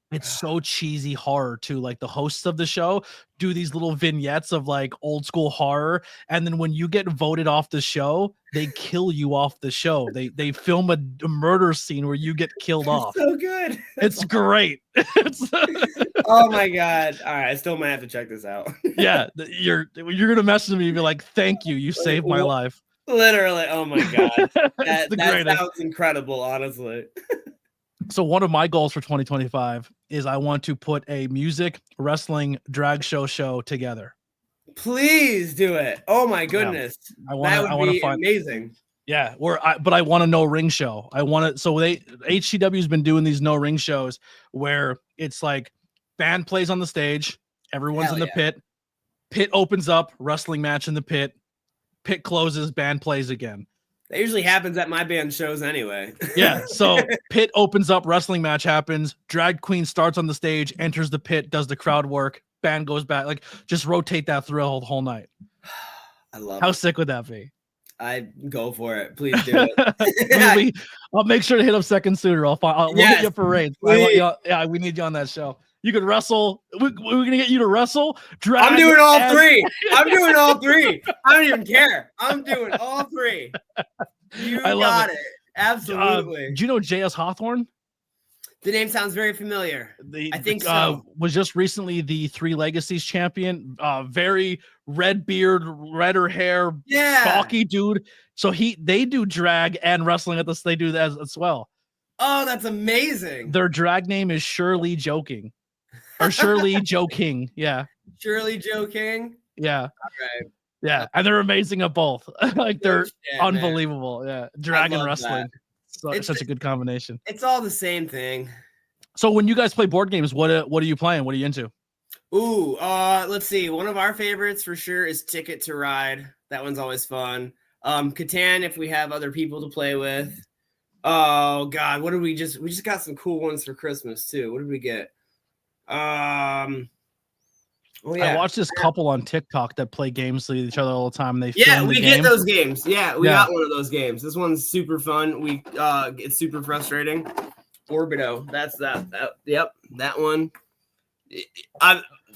Speaker 1: it's so cheesy horror too. Like the hosts of the show do these little vignettes of like old school horror, and then when you get voted off the show, they kill you off the show. They film a murder scene where you get killed off.
Speaker 2: So good.
Speaker 1: It's great.
Speaker 2: Oh my God. All right, I still might have to check this out.
Speaker 1: Yeah, you're gonna message me and be like, "Thank you, you saved my life."
Speaker 2: Literally. Oh my God. That sounds incredible, honestly.
Speaker 1: So one of my goals for 2025 is I want to put a music, wrestling, drag show together.
Speaker 2: Please do it. Oh my goodness.
Speaker 1: Yeah. That would be
Speaker 2: amazing.
Speaker 1: Yeah, but I want a no ring show. I want it. So HCW's been doing these no ring shows where it's like band plays on the stage, everyone's in the pit. Pit opens up, wrestling match in the pit. Pit closes, band plays again.
Speaker 2: That usually happens at my band shows anyway.
Speaker 1: Yeah, so pit opens up, wrestling match happens, drag queen starts on the stage, enters the pit, does the crowd work, band goes back. Like, just rotate that through the whole night.
Speaker 2: I love it.
Speaker 1: How sick would that be?
Speaker 2: I go for it. Please do it.
Speaker 1: I'll make sure to hit up Second Suitor. We'll get you for rates. We need you on that show. You could wrestle. We're gonna get you to wrestle. Drag.
Speaker 2: I'm doing all 3. I'm doing all 3. I don't even care. I'm doing all 3. You got it. Absolutely.
Speaker 1: Do you know J.S. Hawthorne?
Speaker 2: The name sounds very familiar. I think so.
Speaker 1: Was just recently the 3 Legacies champion. Very red beard, redder hair, stocky dude. So they do drag and wrestling at this. They do that as well.
Speaker 2: Oh, that's amazing.
Speaker 1: Their drag name is Shirley Joking. Or Shirley Joe King. Yeah.
Speaker 2: Shirley Joe King.
Speaker 1: Yeah.
Speaker 2: All right.
Speaker 1: Yeah. And they're amazing at both. Like they're
Speaker 2: Shit,
Speaker 1: unbelievable. Man. Yeah. Dragon wrestling. Such a good combination.
Speaker 2: It's all the same thing.
Speaker 1: So when you guys play board games, what are you playing? What are you into?
Speaker 2: Ooh, let's see. One of our favorites for sure is Ticket to Ride. That one's always fun. Catan if we have other people to play with. Oh God, what did we just got some cool ones for Christmas too. What did we get? Oh yeah.
Speaker 1: I watched this couple on TikTok that play games with each other all the time. They
Speaker 2: we get those games. Yeah, we got one of those games. This one's super fun. It's super frustrating. Orbido. That's that. Yep, that one.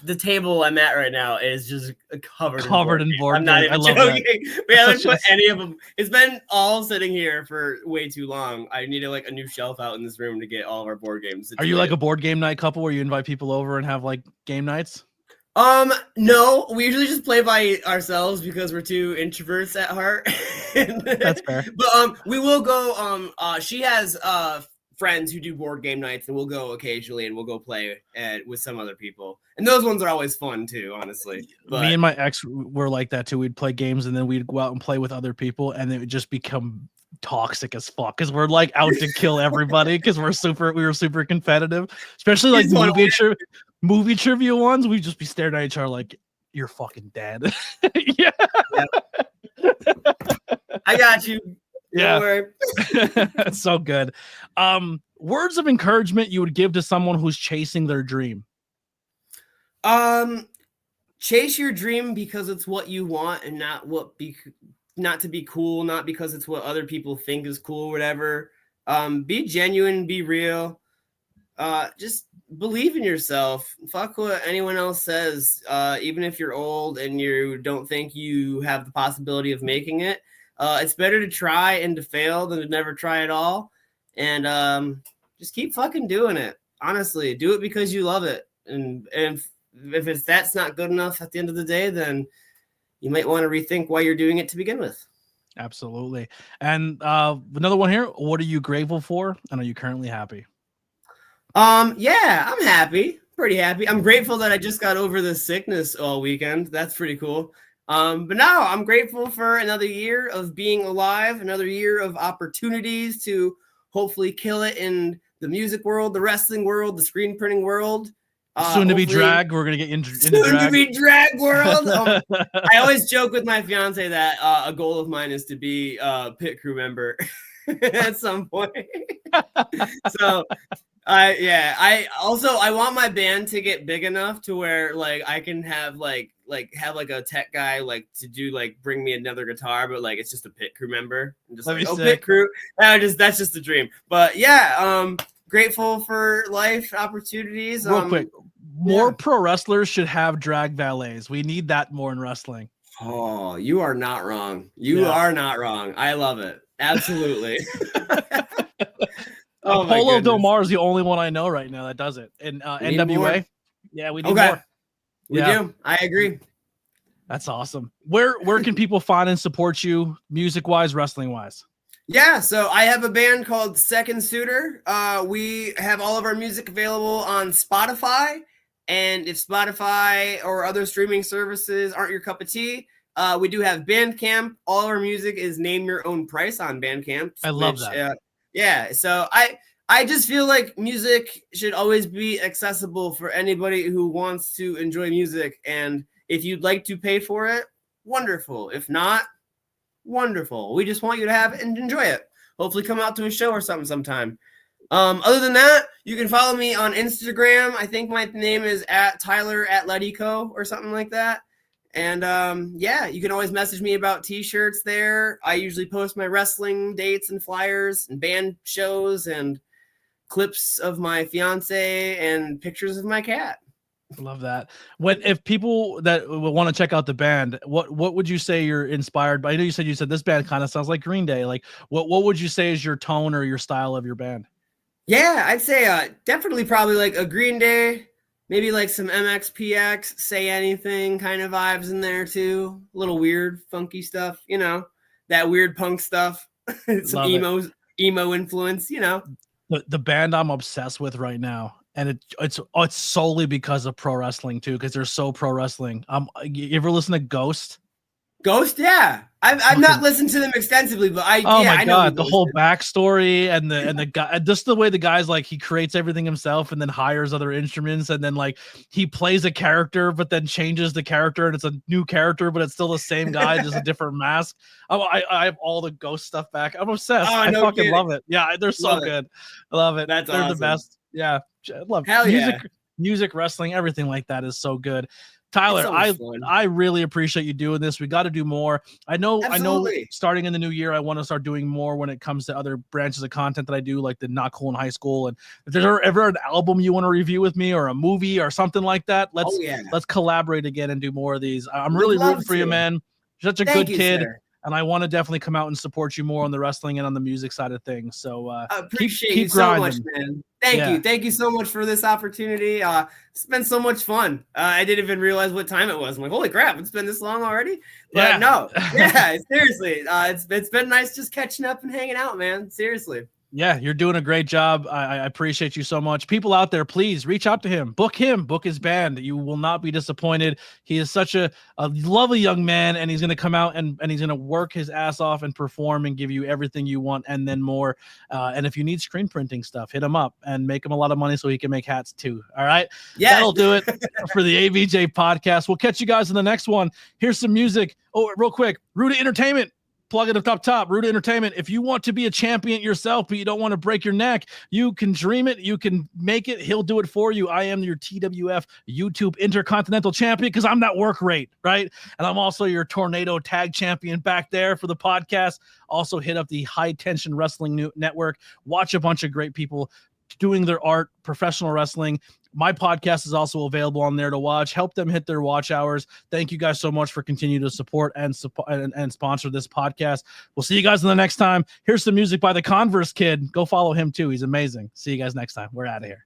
Speaker 2: The table I'm at right now is just covered in board. I'm not even joking. We haven't put any of them. It's been all sitting here for way too long. I needed like a new shelf out in this room to get all of our board games.
Speaker 1: Are you like a board game night couple where you invite people over and have like game nights?
Speaker 2: No, we usually just play by ourselves because we're two introverts at heart.
Speaker 1: That's fair.
Speaker 2: But we will go. She has friends who do board game nights, and we'll go occasionally, and we'll go play with some other people. And those ones are always fun too, honestly. But
Speaker 1: me and my ex were like that too. We'd play games, and then we'd go out and play with other people, and it would just become toxic as fuck because we're like out to kill everybody because we were super competitive, especially like movie trivia ones. We'd just be staring at each other like, you're fucking dead. Yeah.
Speaker 2: I got you.
Speaker 1: Yeah. That's so good. Words of encouragement you would give to someone who's chasing their dream.
Speaker 2: Chase your dream because it's what you want and not to be cool, not because it's what other people think is cool, whatever. Be genuine, be real. Just believe in yourself. Fuck what anyone else says. Even if you're old and you don't think you have the possibility of making it, it's better to try and to fail than to never try at all. And just keep fucking doing it. Honestly, do it because you love it. And if that's not good enough at the end of the day, then you might want to rethink why you're doing it to begin with.
Speaker 1: Absolutely. And another one here. What are you grateful for? And are you currently happy?
Speaker 2: Yeah, I'm happy. Pretty happy. I'm grateful that I just got over this sickness all weekend. That's pretty cool. But no, I'm grateful for another year of being alive, another year of opportunities to hopefully kill it in the music world, the wrestling world, the screen printing world.
Speaker 1: Soon to be drag. We're gonna get into
Speaker 2: soon
Speaker 1: drag.
Speaker 2: To be drag world. I always joke with my fiance that a goal of mine is to be a pit crew member at some point. So I want my band to get big enough to where like I can have like a tech guy like to do like bring me another guitar, but like it's just a pit crew member. And just like, pit crew. That's just the dream. But yeah, grateful for life opportunities.
Speaker 1: Real quick, more pro wrestlers should have drag valets. We need that more in wrestling.
Speaker 2: Oh, you are not wrong. You are not wrong. I love it. Absolutely.
Speaker 1: Apollo Del Mar is the only one I know right now that does it. In NWA. Yeah, we need more.
Speaker 2: We do. I agree.
Speaker 1: That's awesome. Where can people find and support you music wise, wrestling wise?
Speaker 2: Yeah, so I have a band called Second Suitor. We have all of our music available on Spotify. And if Spotify or other streaming services aren't your cup of tea, we do have Bandcamp. All our music is name your own price on Bandcamp.
Speaker 1: I love that.
Speaker 2: Yeah, so I just feel like music should always be accessible for anybody who wants to enjoy music. And if you'd like to pay for it, wonderful. If not, wonderful. We just want you to have it and enjoy it. Hopefully come out to a show or something sometime. Other than that, you can follow me on Instagram. I think my name is @TylerAtletico or something like that. And yeah, you can always message me about t-shirts there. I usually post my wrestling dates and flyers and band shows and clips of my fiance and pictures of my cat.
Speaker 1: Love that. If people that want to check out the band, what would you say you're inspired by? I know you said this band kind of sounds like Green Day. Like what would you say is your tone or your style of your band?
Speaker 2: Yeah, I'd say definitely probably like a Green Day, maybe like some MXPX, Say Anything kind of vibes in there too. A little weird, funky stuff, that weird punk stuff. Some emo influence,
Speaker 1: The band I'm obsessed with right now And it's solely because of pro wrestling too, because they're so pro wrestling. You ever listen to Ghost?
Speaker 2: Ghost, yeah. I've not listened to them extensively, but I
Speaker 1: my
Speaker 2: I
Speaker 1: god,
Speaker 2: know
Speaker 1: the whole backstory and the guy, just the way the guy's like, he creates everything himself and then hires other instruments, and then like he plays a character but then changes the character and it's a new character but it's still the same guy, just a different mask. I have all the Ghost stuff back. I'm obsessed. I fucking love it. Yeah, they're so good. I love it.
Speaker 2: That's
Speaker 1: they're
Speaker 2: awesome.
Speaker 1: the best. Yeah, I love
Speaker 2: Hell
Speaker 1: music, wrestling, everything like that is so good. Tyler,
Speaker 2: so
Speaker 1: I really appreciate you doing this. We got to do more. I know starting in the new year, I want to start doing more when it comes to other branches of content that I do, like the Not Cool in High School. And if there's ever an album you want to review with me or a movie or something like that, let's collaborate again and do more of these. I'm really rooting for you, man. You're such a good kid. Sir. And I want to definitely come out and support you more on the wrestling and on the music side of things. So
Speaker 2: I appreciate you
Speaker 1: grinding.
Speaker 2: so much, man. Thank you so much for this opportunity. It's been so much fun. I didn't even realize what time it was. I'm like, holy crap, it's been this long already. But seriously, it's been nice just catching up and hanging out, man. Seriously.
Speaker 1: Yeah, you're doing a great job. I appreciate you so much. People out there, please reach out to him, book his band. You will not be disappointed. He is such a lovely young man, and he's going to come out and he's going to work his ass off and perform and give you everything you want and then more. And if you need screen printing stuff, hit him up and make him a lot of money so he can make hats too. All right. Yeah, that'll do it for the ABJ podcast. We'll catch you guys in the next one. Here's some music. Oh, real quick, Ruta Entertainment. Plug it up top, Ruta Entertainment. If you want to be a champion yourself, but you don't want to break your neck, you can dream it. You can make it. He'll do it for you. I am your TWF YouTube Intercontinental Champion because I'm that work rate, right? And I'm also your Tornado Tag Champion back there for the podcast. Also hit up the High Tension Wrestling Network. Watch a bunch of great people doing their art, professional wrestling. My podcast is also available on there to watch. Help them hit their watch hours. Thank you guys so much for continuing to support and sponsor this podcast. We'll see you guys in the next time. Here's some music by the Converse Kid. Go follow him too. He's amazing. See you guys next time. We're out of here.